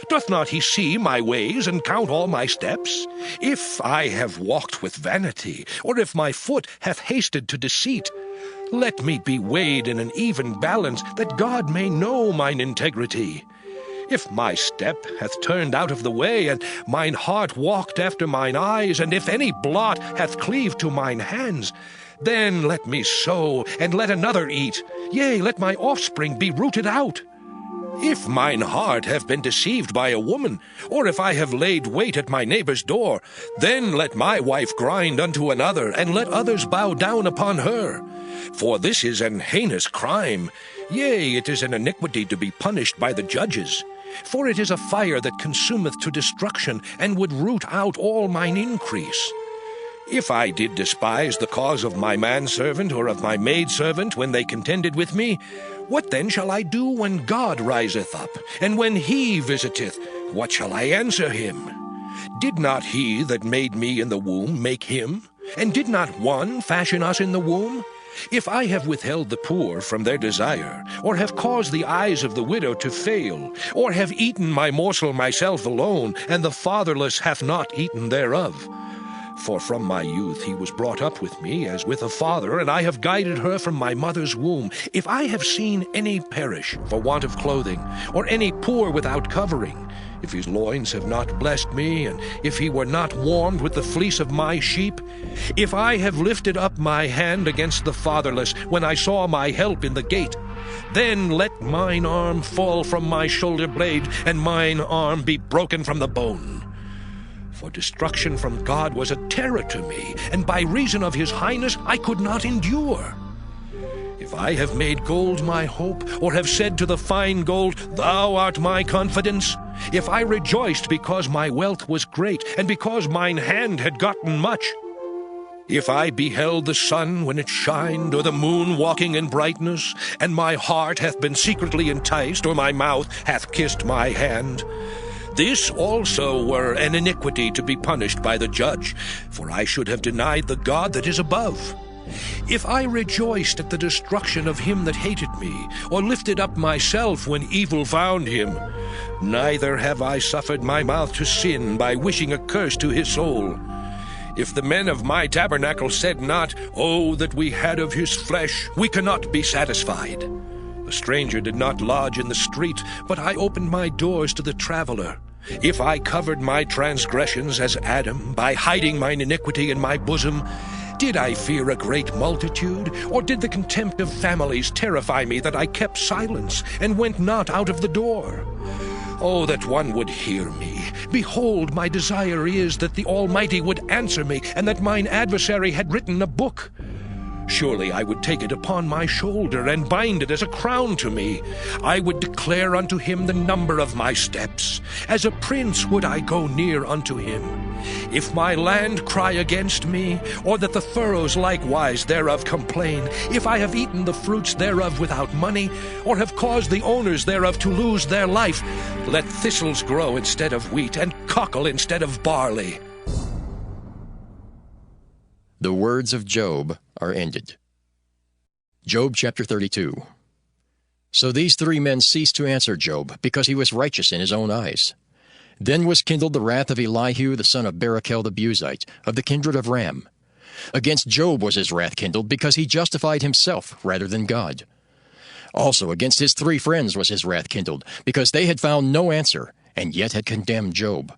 Doth not he see my ways, and count all my steps? If I have walked with vanity, or if my foot hath hasted to deceit, let me be weighed in an even balance, that God may know mine integrity. If my step hath turned out of the way, and mine heart walked after mine eyes, and if any blot hath cleaved to mine hands, then let me sow, and let another eat. Yea, let my offspring be rooted out. If mine heart have been deceived by a woman, or if I have laid wait at my neighbor's door, then let my wife grind unto another, and let others bow down upon her. For this is an heinous crime. Yea, it is an iniquity to be punished by the judges. For it is a fire that consumeth to destruction, and would root out all mine increase. If I did despise the cause of my manservant or of my maidservant when they contended with me, what then shall I do when God riseth up? And when he visiteth, what shall I answer him? Did not he that made me in the womb make him? And did not one fashion us in the womb? If I have withheld the poor from their desire, or have caused the eyes of the widow to fail, or have eaten my morsel myself alone, and the fatherless hath not eaten thereof, for from my youth he was brought up with me as with a father, and I have guided her from my mother's womb. If I have seen any perish for want of clothing, or any poor without covering, if his loins have not blessed me, and if he were not warmed with the fleece of my sheep, if I have lifted up my hand against the fatherless, when I saw my help in the gate, then let mine arm fall from my shoulder blade, and mine arm be broken from the bone. For destruction from God was a terror to me, and by reason of his highness I could not endure. If I have made gold my hope, or have said to the fine gold, Thou art my confidence, if I rejoiced because my wealth was great, and because mine hand had gotten much, if I beheld the sun when it shined, or the moon walking in brightness, and my heart hath been secretly enticed, or my mouth hath kissed my hand, this also were an iniquity to be punished by the judge, for I should have denied the God that is above. If I rejoiced at the destruction of him that hated me, or lifted up myself when evil found him, neither have I suffered my mouth to sin by wishing a curse to his soul. If the men of my tabernacle said not, Oh, that we had of his flesh, we cannot be satisfied. The stranger did not lodge in the street, but I opened my doors to the traveler. If I covered my transgressions as Adam, by hiding mine iniquity in my bosom, did I fear a great multitude, or did the contempt of families terrify me that I kept silence, and went not out of the door? Oh, that one would hear me. Behold, my desire is that the Almighty would answer me, and that mine adversary had written a book. Surely I would take it upon my shoulder, and bind it as a crown to me. I would declare unto him the number of my steps. As a prince would I go near unto him. If my land cry against me, or that the furrows likewise thereof complain, if I have eaten the fruits thereof without money, or have caused the owners thereof to lose their life, let thistles grow instead of wheat, and cockle instead of barley. The words of Job are ended. Job chapter 32. So these three men ceased to answer Job, because he was righteous in his own eyes. Then was kindled the wrath of Elihu the son of Barachel the Buzite, of the kindred of Ram. Against Job was his wrath kindled, because he justified himself rather than God. Also against his three friends was his wrath kindled, because they had found no answer, and yet had condemned Job.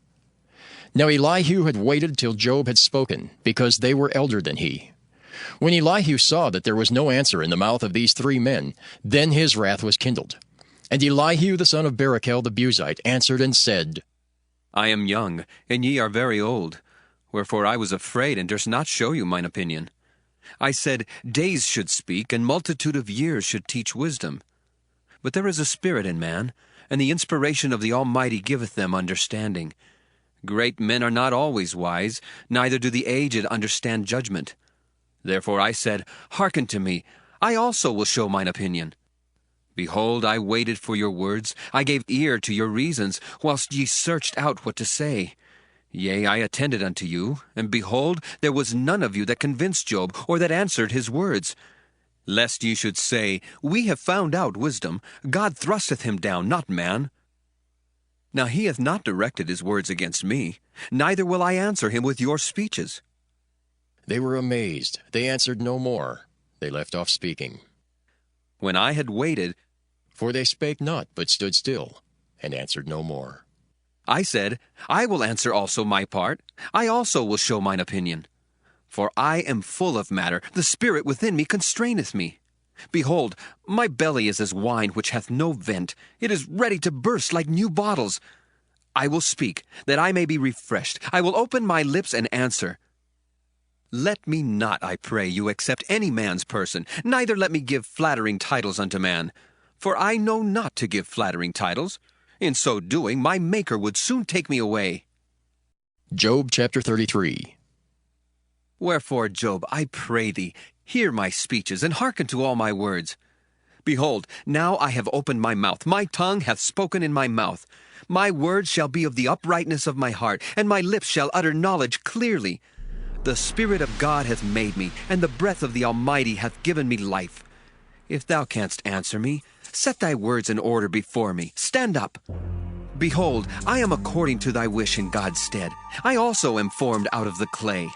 Now Elihu had waited till Job had spoken, because they were elder than he. When Elihu saw that there was no answer in the mouth of these three men, then his wrath was kindled. And Elihu the son of Barachel the Buzite answered and said, I am young, and ye are very old. Wherefore I was afraid, and durst not show you mine opinion. I said, Days should speak, and multitude of years should teach wisdom. But there is a spirit in man, and the inspiration of the Almighty giveth them understanding. Great men are not always wise, neither do the aged understand judgment. Therefore I said, Hearken to me, I also will show mine opinion. Behold, I waited for your words, I gave ear to your reasons, whilst ye searched out what to say. Yea, I attended unto you, and behold, there was none of you that convinced Job, or that answered his words. Lest ye should say, We have found out wisdom, God thrusteth him down, not man. Now he hath not directed his words against me, neither will I answer him with your speeches. They were amazed. They answered no more. They left off speaking. When I had waited, for they spake not, but stood still, and answered no more. I said, I will answer also my part. I also will show mine opinion. For I am full of matter, the spirit within me constraineth me. Behold, my belly is as wine which hath no vent. It is ready to burst like new bottles. I will speak, that I may be refreshed. I will open my lips and answer. Let me not, I pray you, accept any man's person, neither let me give flattering titles unto man. For I know not to give flattering titles. In so doing, my Maker would soon take me away. Job chapter 33. Wherefore, Job, I pray thee, hear my speeches, and hearken to all my words. Behold, now I have opened my mouth, my tongue hath spoken in my mouth. My words shall be of the uprightness of my heart, and my lips shall utter knowledge clearly. The Spirit of God hath made me, and the breath of the Almighty hath given me life. If thou canst answer me, set thy words in order before me. Stand up. Behold, I am according to thy wish in God's stead. I also am formed out of the clay.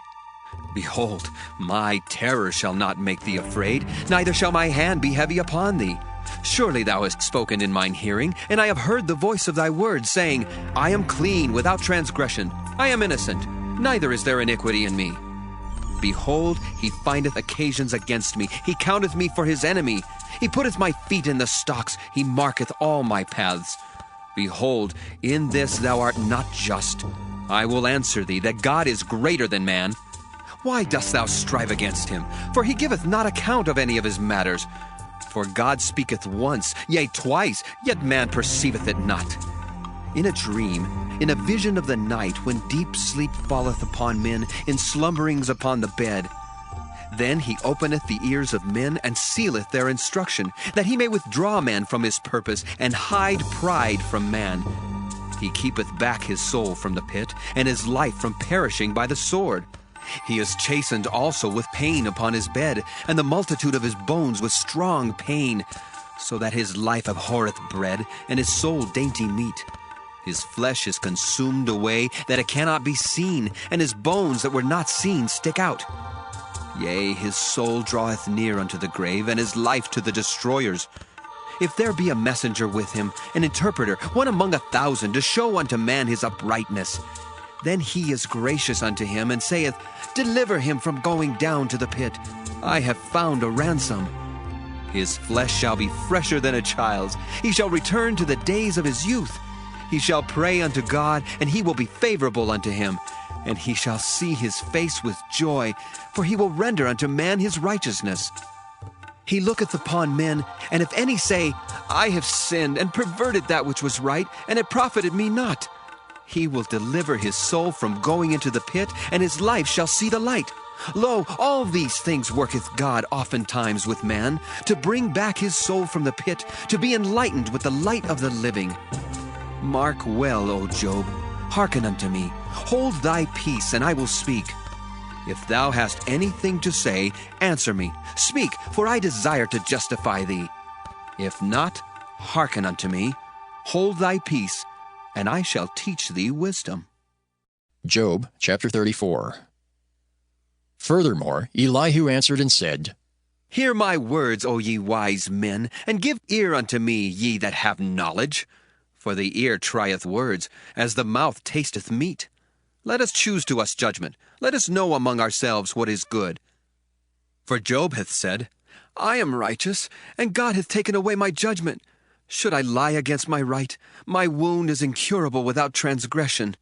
Behold, my terror shall not make thee afraid, neither shall my hand be heavy upon thee. Surely thou hast spoken in mine hearing, and I have heard the voice of thy words, saying, I am clean without transgression. I am innocent, neither is there iniquity in me. Behold, he findeth occasions against me. He counteth me for his enemy. He putteth my feet in the stocks. He marketh all my paths. Behold, in this thou art not just. I will answer thee, that God is greater than man. Why dost thou strive against him? For he giveth not account of any of his matters. For God speaketh once, yea, twice, yet man perceiveth it not. in a dream, in a vision of the night, when deep sleep falleth upon men, in slumberings upon the bed. Then he openeth the ears of men, and sealeth their instruction, that he may withdraw man from his purpose, and hide pride from man. He keepeth back his soul from the pit, and his life from perishing by the sword. He is chastened also with pain upon his bed, and the multitude of his bones with strong pain, so that his life abhorreth bread, and his soul dainty meat. His flesh is consumed away, that it cannot be seen, and his bones that were not seen stick out. Yea, his soul draweth near unto the grave, and his life to the destroyers. If there be a messenger with him, an interpreter, one among 1,000, to show unto man his uprightness, then he is gracious unto him, and saith, Deliver him from going down to the pit. I have found a ransom. His flesh shall be fresher than a child's. He shall return to the days of his youth. He shall pray unto God, and he will be favorable unto him. And he shall see his face with joy, for he will render unto man his righteousness. He looketh upon men, and if any say, I have sinned, and perverted that which was right, and it profited me not, he will deliver his soul from going into the pit, and his life shall see the light. Lo, all these things worketh God oftentimes with man, to bring back his soul from the pit, to be enlightened with the light of the living. Mark well, O Job, hearken unto me. Hold thy peace, and I will speak. If thou hast anything to say, answer me. Speak, for I desire to justify thee. If not, hearken unto me. Hold thy peace, and I shall teach thee wisdom. Job chapter 34. Furthermore, Elihu answered and said, Hear my words, O ye wise men, and give ear unto me, ye that have knowledge. For the ear trieth words, as the mouth tasteth meat. Let us choose to us judgment. Let us know among ourselves what is good. For Job hath said, I am righteous, and God hath taken away my judgment. Should I lie against my right? My wound is incurable without transgression.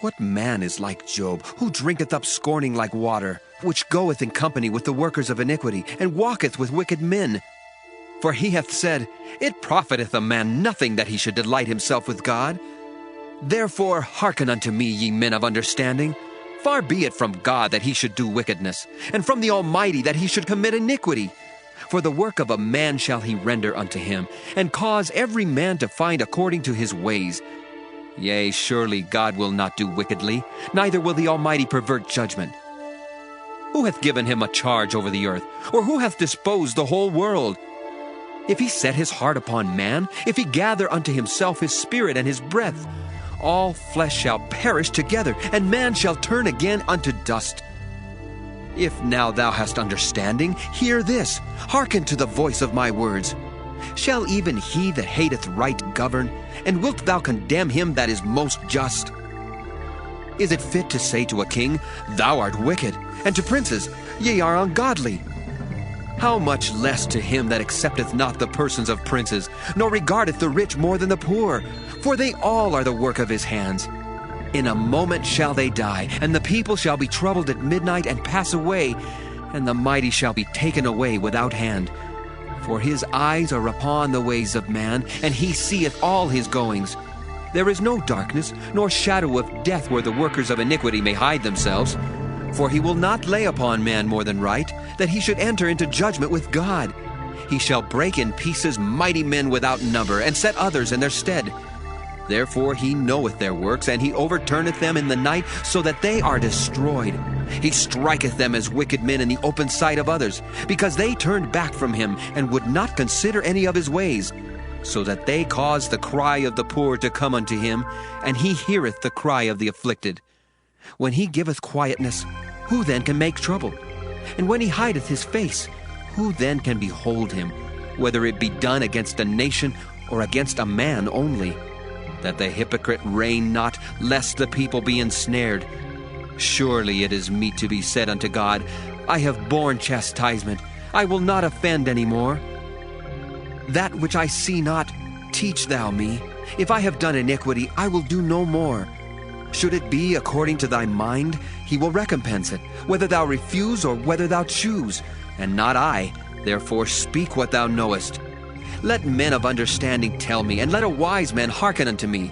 What man is like Job, who drinketh up scorning like water, which goeth in company with the workers of iniquity, and walketh with wicked men? For he hath said, It profiteth a man nothing that he should delight himself with God. Therefore hearken unto me, ye men of understanding. Far be it from God that he should do wickedness, and from the Almighty that he should commit iniquity. For the work of a man shall he render unto him, and cause every man to find according to his ways. Yea, surely God will not do wickedly, neither will the Almighty pervert judgment. Who hath given him a charge over the earth, or who hath disposed the whole world? If he set his heart upon man, if he gather unto himself his spirit and his breath, all flesh shall perish together, and man shall turn again unto dust. If now thou hast understanding, hear this, hearken to the voice of my words. Shall even he that hateth right govern, and wilt thou condemn him that is most just? Is it fit to say to a king, Thou art wicked, and to princes, Ye are ungodly? How much less to him that accepteth not the persons of princes, nor regardeth the rich more than the poor? For they all are the work of his hands. In a moment shall they die, and the people shall be troubled at midnight and pass away, and the mighty shall be taken away without hand. For his eyes are upon the ways of man, and he seeth all his goings. There is no darkness, nor shadow of death where the workers of iniquity may hide themselves. For he will not lay upon man more than right, that he should enter into judgment with God. He shall break in pieces mighty men without number, and set others in their stead. Therefore he knoweth their works, and he overturneth them in the night, so that they are destroyed. He striketh them as wicked men in the open sight of others, because they turned back from him, and would not consider any of his ways, so that they caused the cry of the poor to come unto him, and he heareth the cry of the afflicted. When he giveth quietness, who then can make trouble? And when he hideth his face, who then can behold him, whether it be done against a nation or against a man only? That the hypocrite reign not, lest the people be ensnared. Surely it is meet to be said unto God, I have borne chastisement, I will not offend any more. That which I see not, teach thou me. If I have done iniquity, I will do no more. Should it be according to thy mind, he will recompense it, whether thou refuse or whether thou choose, and not I. Therefore speak what thou knowest. Let men of understanding tell me, and let a wise man hearken unto me.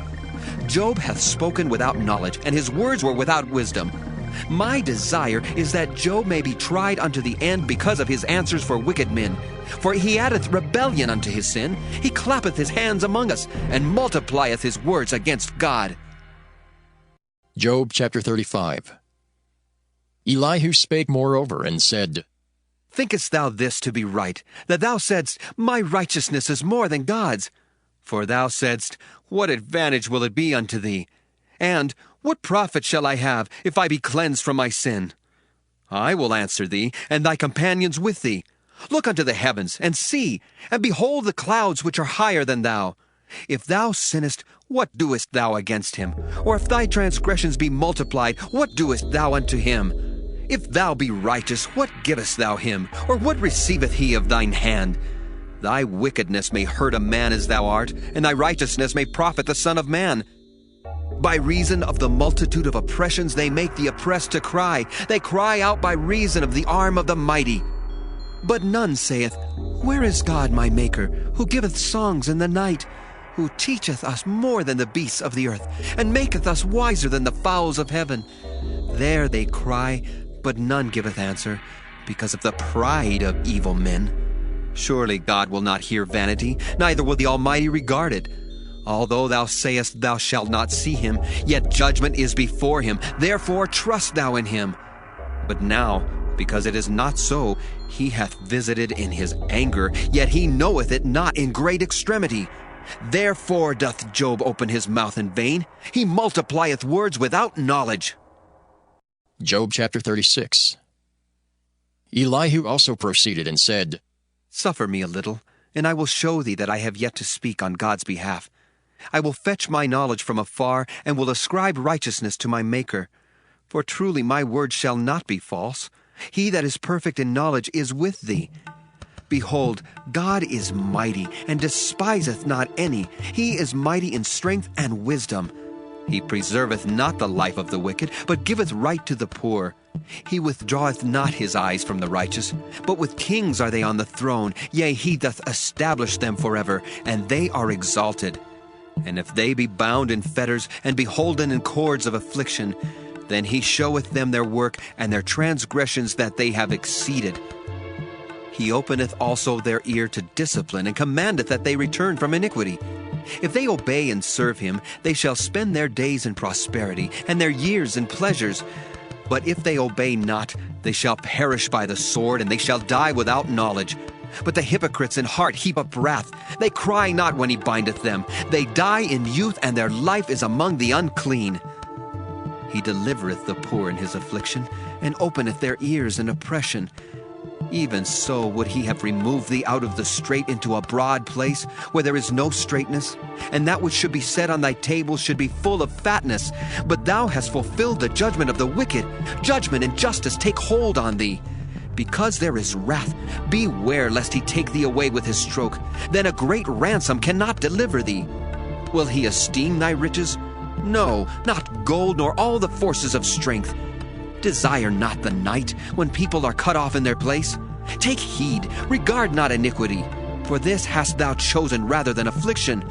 Job hath spoken without knowledge, and his words were without wisdom. My desire is that Job may be tried unto the end because of his answers for wicked men. For he addeth rebellion unto his sin. He clappeth his hands among us, and multiplieth his words against God. Job chapter 35. Elihu spake moreover, and said, Thinkest thou this to be right, that thou saidst, My righteousness is more than God's? For thou saidst, What advantage will it be unto thee? And, What profit shall I have, if I be cleansed from my sin? I will answer thee, and thy companions with thee. Look unto the heavens, and see, and behold the clouds which are higher than thou. If thou sinnest, what doest thou against him? Or if thy transgressions be multiplied, what doest thou unto him? If thou be righteous, what givest thou him? Or what receiveth he of thine hand? Thy wickedness may hurt a man as thou art, and thy righteousness may profit the Son of Man. By reason of the multitude of oppressions they make the oppressed to cry. They cry out by reason of the arm of the mighty. But none saith, Where is God my Maker, who giveth songs in the night, who teacheth us more than the beasts of the earth, and maketh us wiser than the fowls of heaven? There they cry, but none giveth answer, because of the pride of evil men. Surely God will not hear vanity, neither will the Almighty regard it. Although thou sayest thou shalt not see him, yet judgment is before him. Therefore trust thou in him. But now, because it is not so, he hath visited in his anger, yet he knoweth it not in great extremity. Therefore doth Job open his mouth in vain. He multiplieth words without knowledge. Job chapter 36. Elihu also proceeded and said, Suffer me a little, and I will show thee that I have yet to speak on God's behalf. I will fetch my knowledge from afar, and will ascribe righteousness to my Maker. For truly my word shall not be false. He that is perfect in knowledge is with thee. Behold, God is mighty, and despiseth not any. He is mighty in strength and wisdom. He preserveth not the life of the wicked, but giveth right to the poor. He withdraweth not his eyes from the righteous, but with kings are they on the throne. Yea, he doth establish them forever, and they are exalted. And if they be bound in fetters, and beholden in cords of affliction, then he showeth them their work, and their transgressions that they have exceeded. He openeth also their ear to discipline, and commandeth that they return from iniquity. If they obey and serve him, they shall spend their days in prosperity, and their years in pleasures. But if they obey not, they shall perish by the sword, and they shall die without knowledge. But the hypocrites in heart heap up wrath. They cry not when he bindeth them. They die in youth, and their life is among the unclean. He delivereth the poor in his affliction, and openeth their ears in oppression. Even so would he have removed thee out of the strait into a broad place, where there is no straightness, and that which should be set on thy table should be full of fatness. But thou hast fulfilled the judgment of the wicked. Judgment and justice take hold on thee. Because there is wrath, beware lest he take thee away with his stroke. Then a great ransom cannot deliver thee. Will he esteem thy riches? No, not gold, nor all the forces of strength. Desire not the night, when people are cut off in their place. Take heed, regard not iniquity, for this hast thou chosen rather than affliction.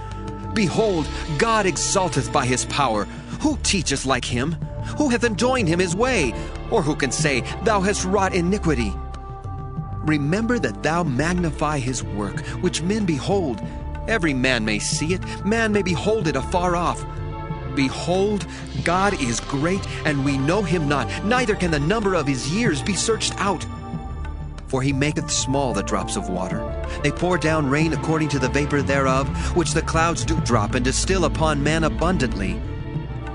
Behold, God exalteth by his power. Who teacheth like him? Who hath enjoined him his way? Or who can say, Thou hast wrought iniquity? Remember that thou magnify his work, which men behold. Every man may see it, man may behold it afar off. Behold, God is great, and we know him not, neither can the number of his years be searched out. For he maketh small the drops of water. They pour down rain according to the vapor thereof, which the clouds do drop and distill upon man abundantly.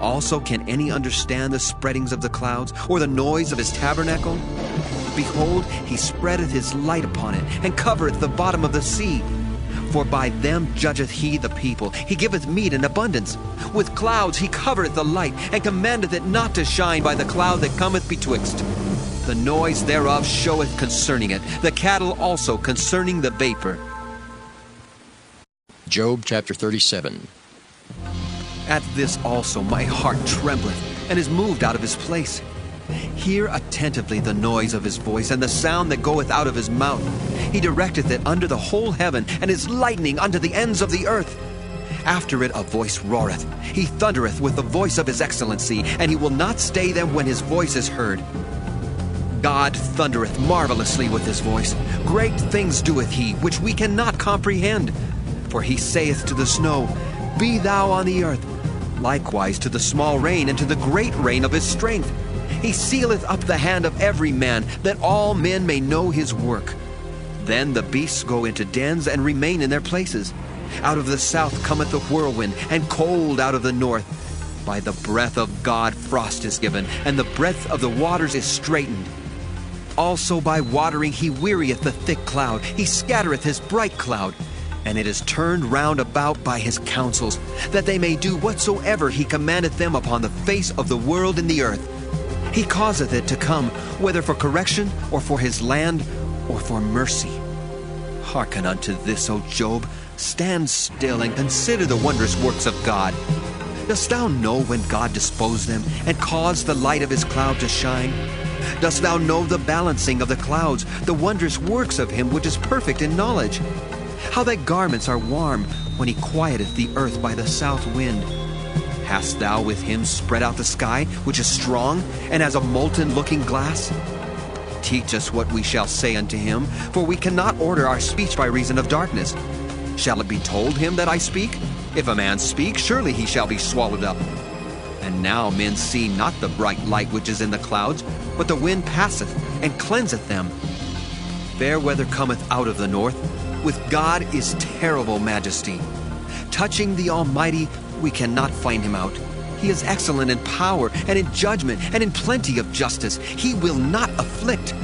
Also can any understand the spreadings of the clouds, or the noise of his tabernacle? Behold, he spreadeth his light upon it, and covereth the bottom of the sea. For by them judgeth he the people. He giveth meat in abundance. With clouds he covereth the light, and commandeth it not to shine by the cloud that cometh betwixt. The noise thereof showeth concerning it, the cattle also concerning the vapor. Job chapter 37. At this also my heart trembleth, and is moved out of his place. Hear attentively the noise of his voice, and the sound that goeth out of his mouth. He directeth it under the whole heaven, and his lightning unto the ends of the earth. After it a voice roareth. He thundereth with the voice of his excellency, and he will not stay them when his voice is heard. God thundereth marvelously with his voice. Great things doeth he, which we cannot comprehend. For he saith to the snow, Be thou on the earth. Likewise to the small rain, and to the great rain of his strength. He sealeth up the hand of every man, that all men may know his work. Then the beasts go into dens, and remain in their places. Out of the south cometh the whirlwind, and cold out of the north. By the breath of God frost is given, and the breadth of the waters is straitened. Also by watering he wearieth the thick cloud. He scattereth his bright cloud. And it is turned round about by his counsels, that they may do whatsoever he commandeth them upon the face of the world and the earth. He causeth it to come, whether for correction, or for his land, or for mercy. Hearken unto this, O Job. Stand still and consider the wondrous works of God. Dost thou know when God disposed them, and caused the light of his cloud to shine? Dost thou know the balancing of the clouds, the wondrous works of him which is perfect in knowledge? How thy garments are warm, when he quieteth the earth by the south wind. Hast thou with him spread out the sky, which is strong, and as a molten looking glass? Teach us what we shall say unto him, for we cannot order our speech by reason of darkness. Shall it be told him that I speak? If a man speak, surely he shall be swallowed up. And now men see not the bright light which is in the clouds, but the wind passeth, and cleanseth them. Fair weather cometh out of the north. With God is terrible majesty. Touching the Almighty, we cannot find him out. He is excellent in power, and in judgment, and in plenty of justice. He will not afflict.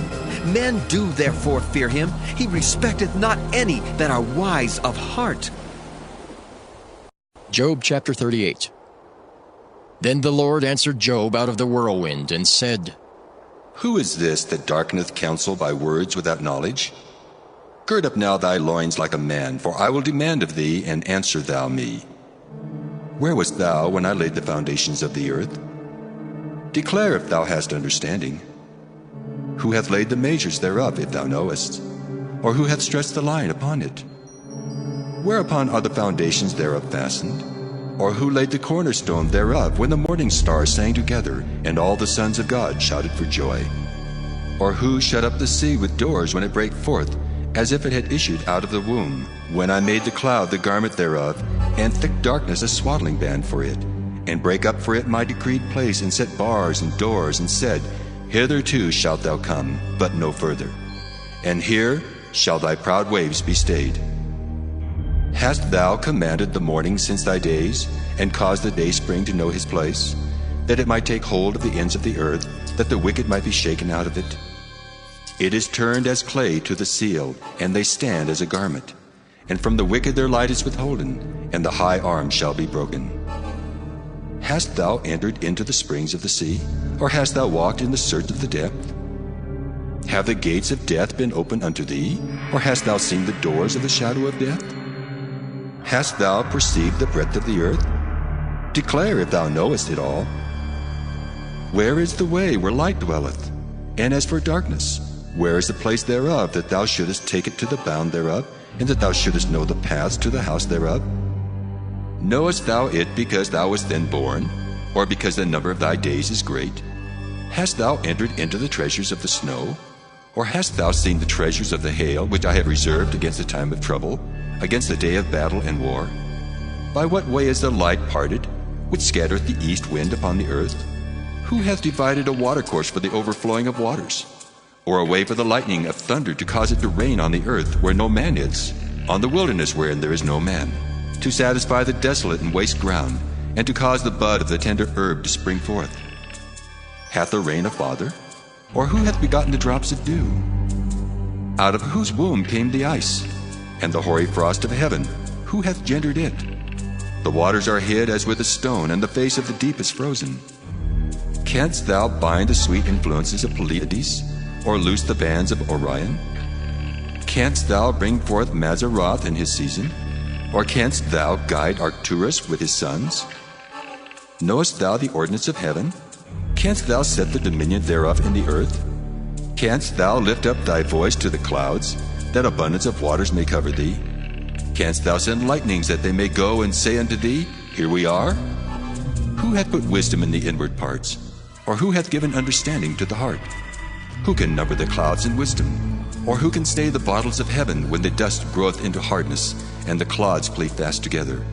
Men do therefore fear him. He respecteth not any that are wise of heart. Job chapter 38. Then the Lord answered Job out of the whirlwind, and said, Who is this that darkeneth counsel by words without knowledge? Gird up now thy loins like a man, for I will demand of thee, and answer thou me. Where wast thou when I laid the foundations of the earth? Declare if thou hast understanding. Who hath laid the measures thereof, if thou knowest? Or who hath stretched the line upon it? Whereupon are the foundations thereof fastened? Or who laid the cornerstone thereof, when the morning stars sang together, and all the sons of God shouted for joy? Or who shut up the sea with doors when it brake forth, as if it had issued out of the womb, when I made the cloud the garment thereof, and thick darkness a swaddling band for it, and brake up for it my decreed place, and set bars and doors, and said, Hitherto shalt thou come, but no further, and here shall thy proud waves be stayed. Hast thou commanded the morning since thy days, and caused the dayspring to know his place, that it might take hold of the ends of the earth, that the wicked might be shaken out of it? It is turned as clay to the seal, and they stand as a garment. And from the wicked their light is withholden, and the high arm shall be broken. Hast thou entered into the springs of the sea, or hast thou walked in the search of the depth? Have the gates of death been opened unto thee, or hast thou seen the doors of the shadow of death? Hast thou perceived the breadth of the earth? Declare if thou knowest it all. Where is the way where light dwelleth? And as for darkness, where is the place thereof, that thou shouldest take it to the bound thereof, and that thou shouldest know the paths to the house thereof? Knowest thou it because thou wast then born, or because the number of thy days is great? Hast thou entered into the treasures of the snow? Or hast thou seen the treasures of the hail, which I have reserved against the time of trouble, against the day of battle and war? By what way is the light parted, which scattereth the east wind upon the earth? Who hath divided a watercourse for the overflowing of waters? Or a way for the lightning of thunder to cause it to rain on the earth where no man is, on the wilderness wherein there is no man, to satisfy the desolate and waste ground, and to cause the bud of the tender herb to spring forth? Hath the rain a father? Or who hath begotten the drops of dew? Out of whose womb came the ice? And the hoary frost of heaven, who hath gendered it? The waters are hid as with a stone, and the face of the deep is frozen. Canst thou bind the sweet influences of Pleiades, or loose the bands of Orion? Canst thou bring forth Mazzaroth in his season? Or canst thou guide Arcturus with his sons? Knowest thou the ordinance of heaven? Canst thou set the dominion thereof in the earth? Canst thou lift up thy voice to the clouds, that abundance of waters may cover thee? Canst thou send lightnings, that they may go and say unto thee, Here we are? Who hath put wisdom in the inward parts? Or who hath given understanding to the heart? Who can number the clouds in wisdom? Or who can stay the bottles of heaven when the dust groweth into hardness, and the clods cleave fast together?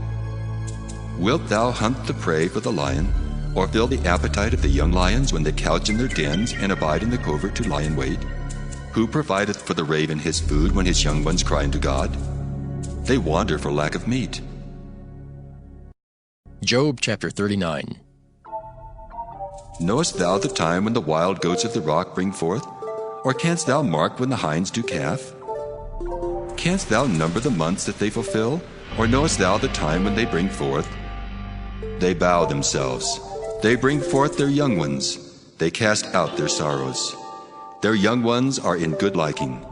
Wilt thou hunt the prey for the lion, or fill the appetite of the young lions when they couch in their dens and abide in the covert to lie in wait? Who provideth for the raven his food when his young ones cry unto God? They wander for lack of meat. Job chapter 39. Knowest thou the time when the wild goats of the rock bring forth? Or canst thou mark when the hinds do calf? Canst thou number the months that they fulfill? Or knowest thou the time when they bring forth? They bow themselves. They bring forth their young ones. They cast out their sorrows. Their young ones are in good liking.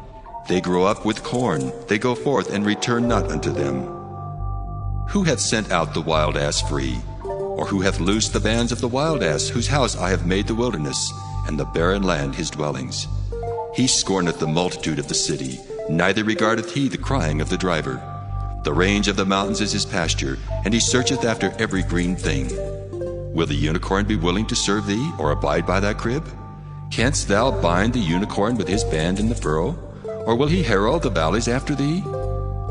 They grow up with corn. They go forth and return not unto them. Who hath sent out the wild ass free? Or who hath loosed the bands of the wild ass, whose house I have made the wilderness, and the barren land his dwellings? He scorneth the multitude of the city, neither regardeth he the crying of the driver. The range of the mountains is his pasture, and he searcheth after every green thing. Will the unicorn be willing to serve thee, or abide by thy crib? Canst thou bind the unicorn with his band in the furrow? Or will he harrow the valleys after thee?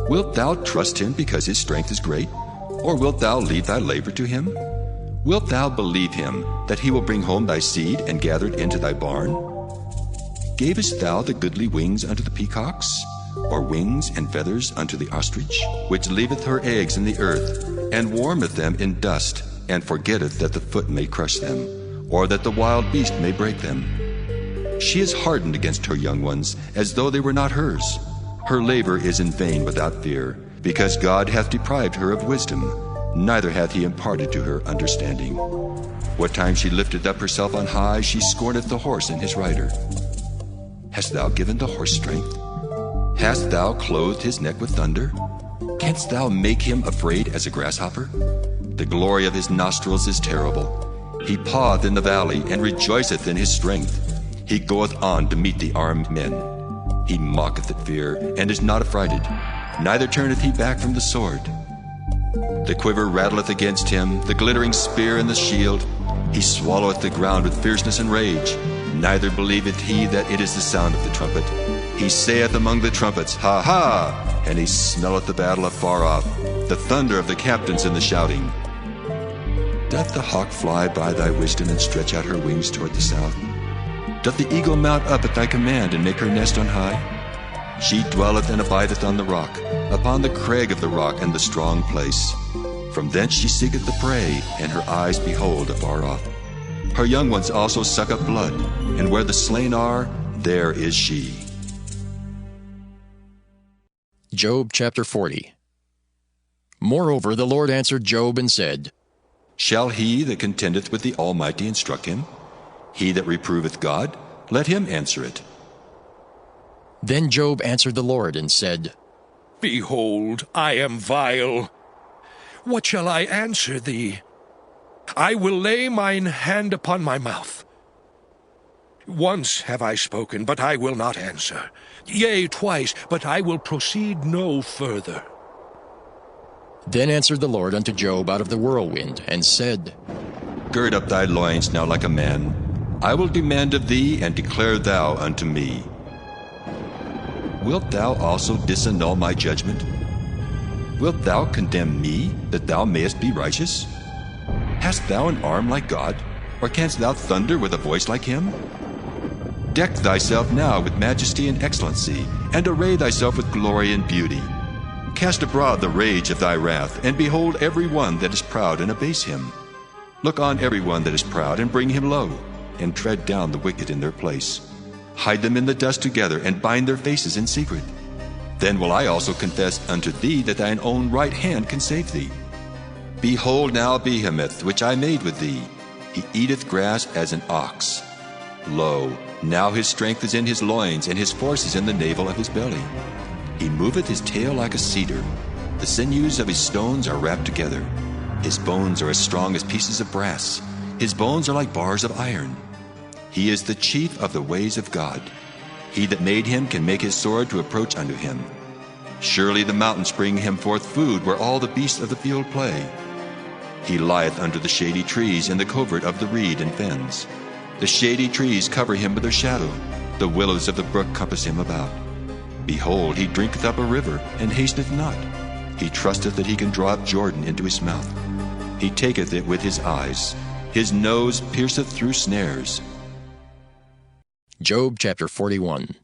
Wilt thou trust him because his strength is great? Or wilt thou leave thy labor to him? Wilt thou believe him, that he will bring home thy seed and gather it into thy barn? Gavest thou the goodly wings unto the peacocks? Or wings and feathers unto the ostrich, which leaveth her eggs in the earth, and warmeth them in dust, and forgetteth that the foot may crush them, or that the wild beast may break them? She is hardened against her young ones, as though they were not hers. Her labor is in vain without fear, because God hath deprived her of wisdom, neither hath he imparted to her understanding. What time she lifteth up herself on high, she scorneth the horse and his rider. Hast thou given the horse strength? Hast thou clothed his neck with thunder? Canst thou make him afraid as a grasshopper? The glory of his nostrils is terrible. He paweth in the valley, and rejoiceth in his strength. He goeth on to meet the armed men. He mocketh at fear, and is not affrighted, neither turneth he back from the sword. The quiver rattleth against him, the glittering spear and the shield. He swalloweth the ground with fierceness and rage, neither believeth he that it is the sound of the trumpet. He saith among the trumpets, Ha ha! And he smelleth the battle afar off, the thunder of the captains and the shouting. Doth the hawk fly by thy wisdom, and stretch out her wings toward the south? Doth the eagle mount up at thy command, and make her nest on high? She dwelleth and abideth on the rock, upon the crag of the rock and the strong place. From thence she seeketh the prey, and her eyes behold afar off. Her young ones also suck up blood, and where the slain are, there is she. Job chapter 40. Moreover, the Lord answered Job and said, Shall he that contendeth with the Almighty instruct him? He that reproveth God, let him answer it. Then Job answered the Lord and said, Behold, I am vile. What shall I answer thee? I will lay mine hand upon my mouth. Once have I spoken, but I will not answer. Yea, twice, but I will proceed no further. Then answered the Lord unto Job out of the whirlwind, and said, Gird up thy loins now like a man. I will demand of thee, and declare thou unto me. Wilt thou also disannul my judgment? Wilt thou condemn me, that thou mayest be righteous? Hast thou an arm like God, or canst thou thunder with a voice like him? Deck thyself now with majesty and excellency, and array thyself with glory and beauty. Cast abroad the rage of thy wrath, and behold every one that is proud, and abase him. Look on every one that is proud, and bring him low, and tread down the wicked in their place. Hide them in the dust together, and bind their faces in secret. Then will I also confess unto thee that thine own right hand can save thee. Behold now Behemoth, which I made with thee. He eateth grass as an ox. Lo, now his strength is in his loins, and his force is in the navel of his belly. He moveth his tail like a cedar. The sinews of his stones are wrapped together. His bones are as strong as pieces of brass. His bones are like bars of iron. He is the chief of the ways of God. He that made him can make his sword to approach unto him. Surely the mountains bring him forth food, where all the beasts of the field play. He lieth under the shady trees in the covert of the reed and fens. The shady trees cover him with their shadow. The willows of the brook compass him about. Behold, he drinketh up a river, and hasteth not. He trusteth that he can draw up Jordan into his mouth. He taketh it with his eyes. His nose pierceth through snares. Job chapter 41.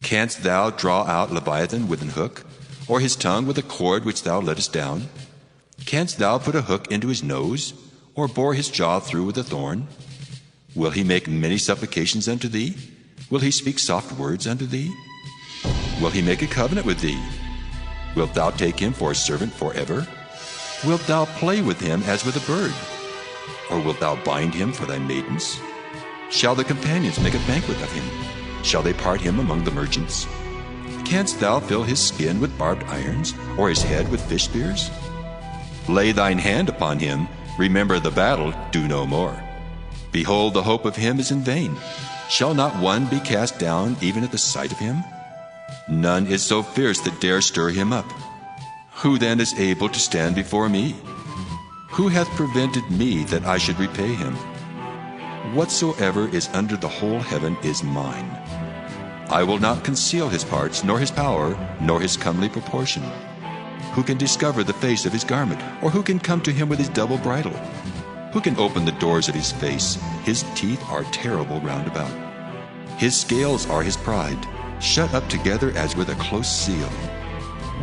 Canst thou draw out Leviathan with an hook, or his tongue with a cord which thou lettest down? Canst thou put a hook into his nose, or bore his jaw through with a thorn? Will he make many supplications unto thee? Will he speak soft words unto thee? Will he make a covenant with thee? Wilt thou take him for a servant forever? Wilt thou play with him as with a bird? Or wilt thou bind him for thy maidens? Shall the companions make a banquet of him? Shall they part him among the merchants? Canst thou fill his skin with barbed irons, or his head with fish spears? Lay thine hand upon him, remember the battle, do no more. Behold, the hope of him is in vain. Shall not one be cast down even at the sight of him? None is so fierce that dare stir him up. Who then is able to stand before me? Who hath prevented me that I should repay him? Whatsoever is under the whole heaven is mine. I will not conceal his parts, nor his power, nor his comely proportion. Who can discover the face of his garment, or who can come to him with his double bridle? Who can open the doors of his face? His teeth are terrible round about. His scales are his pride, shut up together as with a close seal.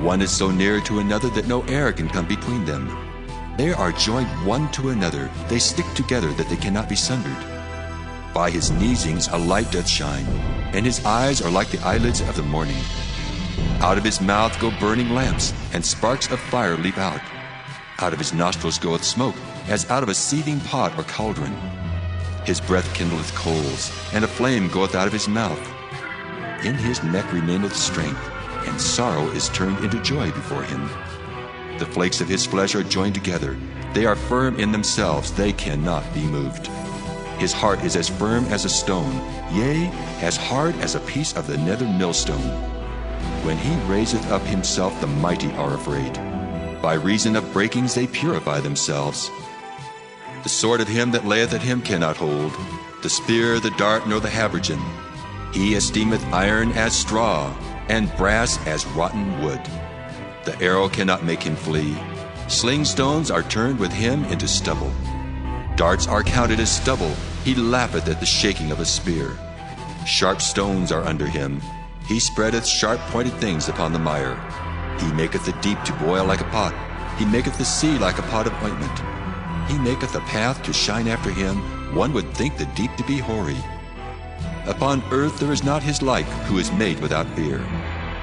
One is so near to another that no air can come between them. They are joined one to another, they stick together that they cannot be sundered. By his neesings a light doth shine, and his eyes are like the eyelids of the morning. Out of his mouth go burning lamps, and sparks of fire leap out. Out of his nostrils goeth smoke, as out of a seething pot or cauldron. His breath kindleth coals, and a flame goeth out of his mouth. In his neck remaineth strength, and sorrow is turned into joy before him. The flakes of his flesh are joined together. They are firm in themselves, they cannot be moved. His heart is as firm as a stone, yea, as hard as a piece of the nether millstone. When he raiseth up himself, the mighty are afraid. By reason of breakings they purify themselves. The sword of him that layeth at him cannot hold, the spear, the dart, nor the habergeon. He esteemeth iron as straw, and brass as rotten wood. The arrow cannot make him flee. Sling stones are turned with him into stubble. Darts are counted as stubble. He laugheth at the shaking of a spear. Sharp stones are under him. He spreadeth sharp-pointed things upon the mire. He maketh the deep to boil like a pot. He maketh the sea like a pot of ointment. He maketh a path to shine after him. One would think the deep to be hoary. Upon earth there is not his like, who is made without fear.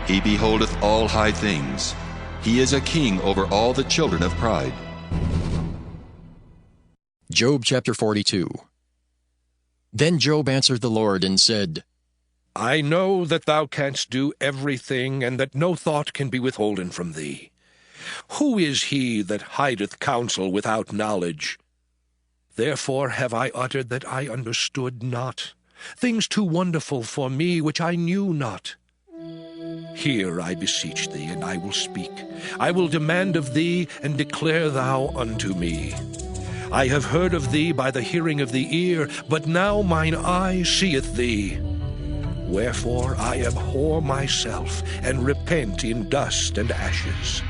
He beholdeth all high things. He is a king over all the children of pride. Job chapter 42. Then Job answered the Lord and said, I know that thou canst do everything, and that no thought can be withholden from thee. Who is he that hideth counsel without knowledge? Therefore have I uttered that I understood not, things too wonderful for me which I knew not. Hear, I beseech thee, and I will speak. I will demand of thee, and declare thou unto me. I have heard of thee by the hearing of the ear, but now mine eye seeth thee. Wherefore I abhor myself, and repent in dust and ashes.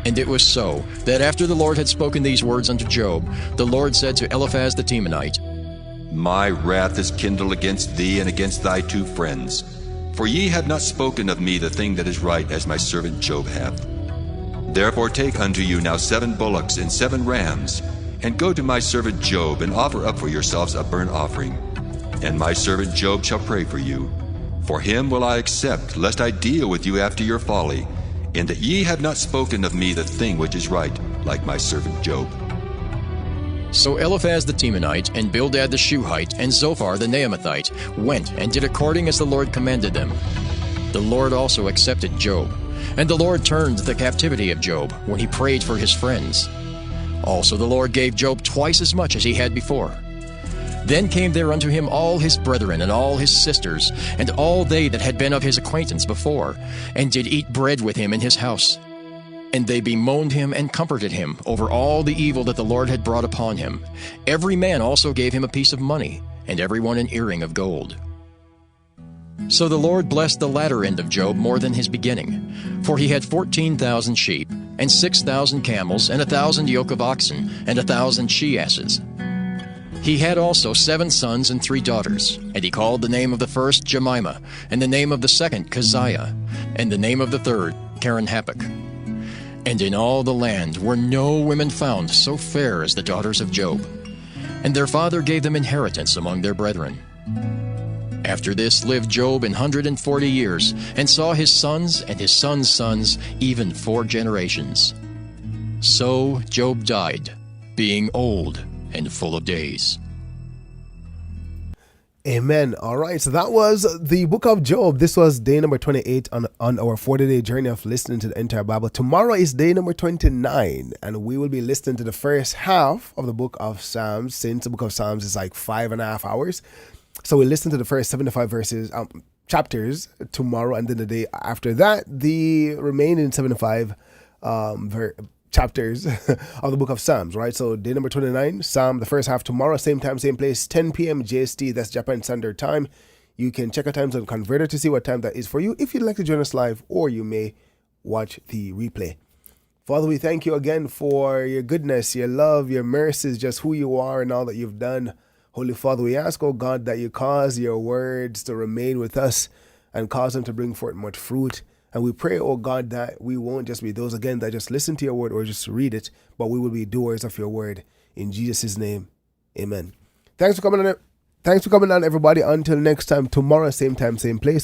And it was so, that after the Lord had spoken these words unto Job, the Lord said to Eliphaz the Temanite, My wrath is kindled against thee and against thy 2 friends. For ye have not spoken of me the thing that is right, as my servant Job hath. Therefore take unto you now 7 bullocks and 7 rams, and go to my servant Job, and offer up for yourselves a burnt offering. And my servant Job shall pray for you. For him will I accept, lest I deal with you after your folly, in that ye have not spoken of me the thing which is right, like my servant Job. So Eliphaz the Temanite, and Bildad the Shuhite, and Zophar the Naamathite went and did according as the Lord commanded them. The Lord also accepted Job, and the Lord turned the captivity of Job when he prayed for his friends. Also the Lord gave Job twice as much as he had before. Then came there unto him all his brethren and all his sisters, and all they that had been of his acquaintance before, and did eat bread with him in his house. And they bemoaned him and comforted him over all the evil that the Lord had brought upon him. Every man also gave him a piece of money, and every one an earring of gold. So the Lord blessed the latter end of Job more than his beginning, for he had 14,000 sheep, and 6,000 camels, and 1,000 yoke of oxen, and 1,000 she-asses. He had also 7 sons and 3 daughters, and he called the name of the first Jemimah, and the name of the second Keziah, and the name of the third Karen-Happuch. And in all the land were no women found so fair as the daughters of Job. And their father gave them inheritance among their brethren. After this lived Job 140 years, and saw his sons and his sons' sons, even 4 generations. So Job died, being old and full of days. Amen. All right. So that was the book of Job. This was day number 28 on our 40-day journey of listening to the entire Bible. Tomorrow is day number 29, and we will be listening to the first half of the book of Psalms, since the book of Psalms is like 5.5 hours. So we'll listen to the first 75 chapters tomorrow, and then the day after that, the remaining 75 chapters of the book of Psalms, right? So day number 29, Psalm, the first half tomorrow, same time, same place, 10 p.m. JST, that's Japan Standard Time. You can check our times on Converter to see what time that is for you if you'd like to join us live, or you may watch the replay. Father, we thank you again for your goodness, your love, your mercies, just who you are and all that you've done. Holy Father, we ask, oh God, that you cause your words to remain with us and cause them to bring forth much fruit. And we pray, oh God, that we won't just be those, again, that just listen to your word or just read it, but we will be doers of your word. In Jesus' name, amen. Thanks for coming on, everybody. Until next time, tomorrow, same time, same place.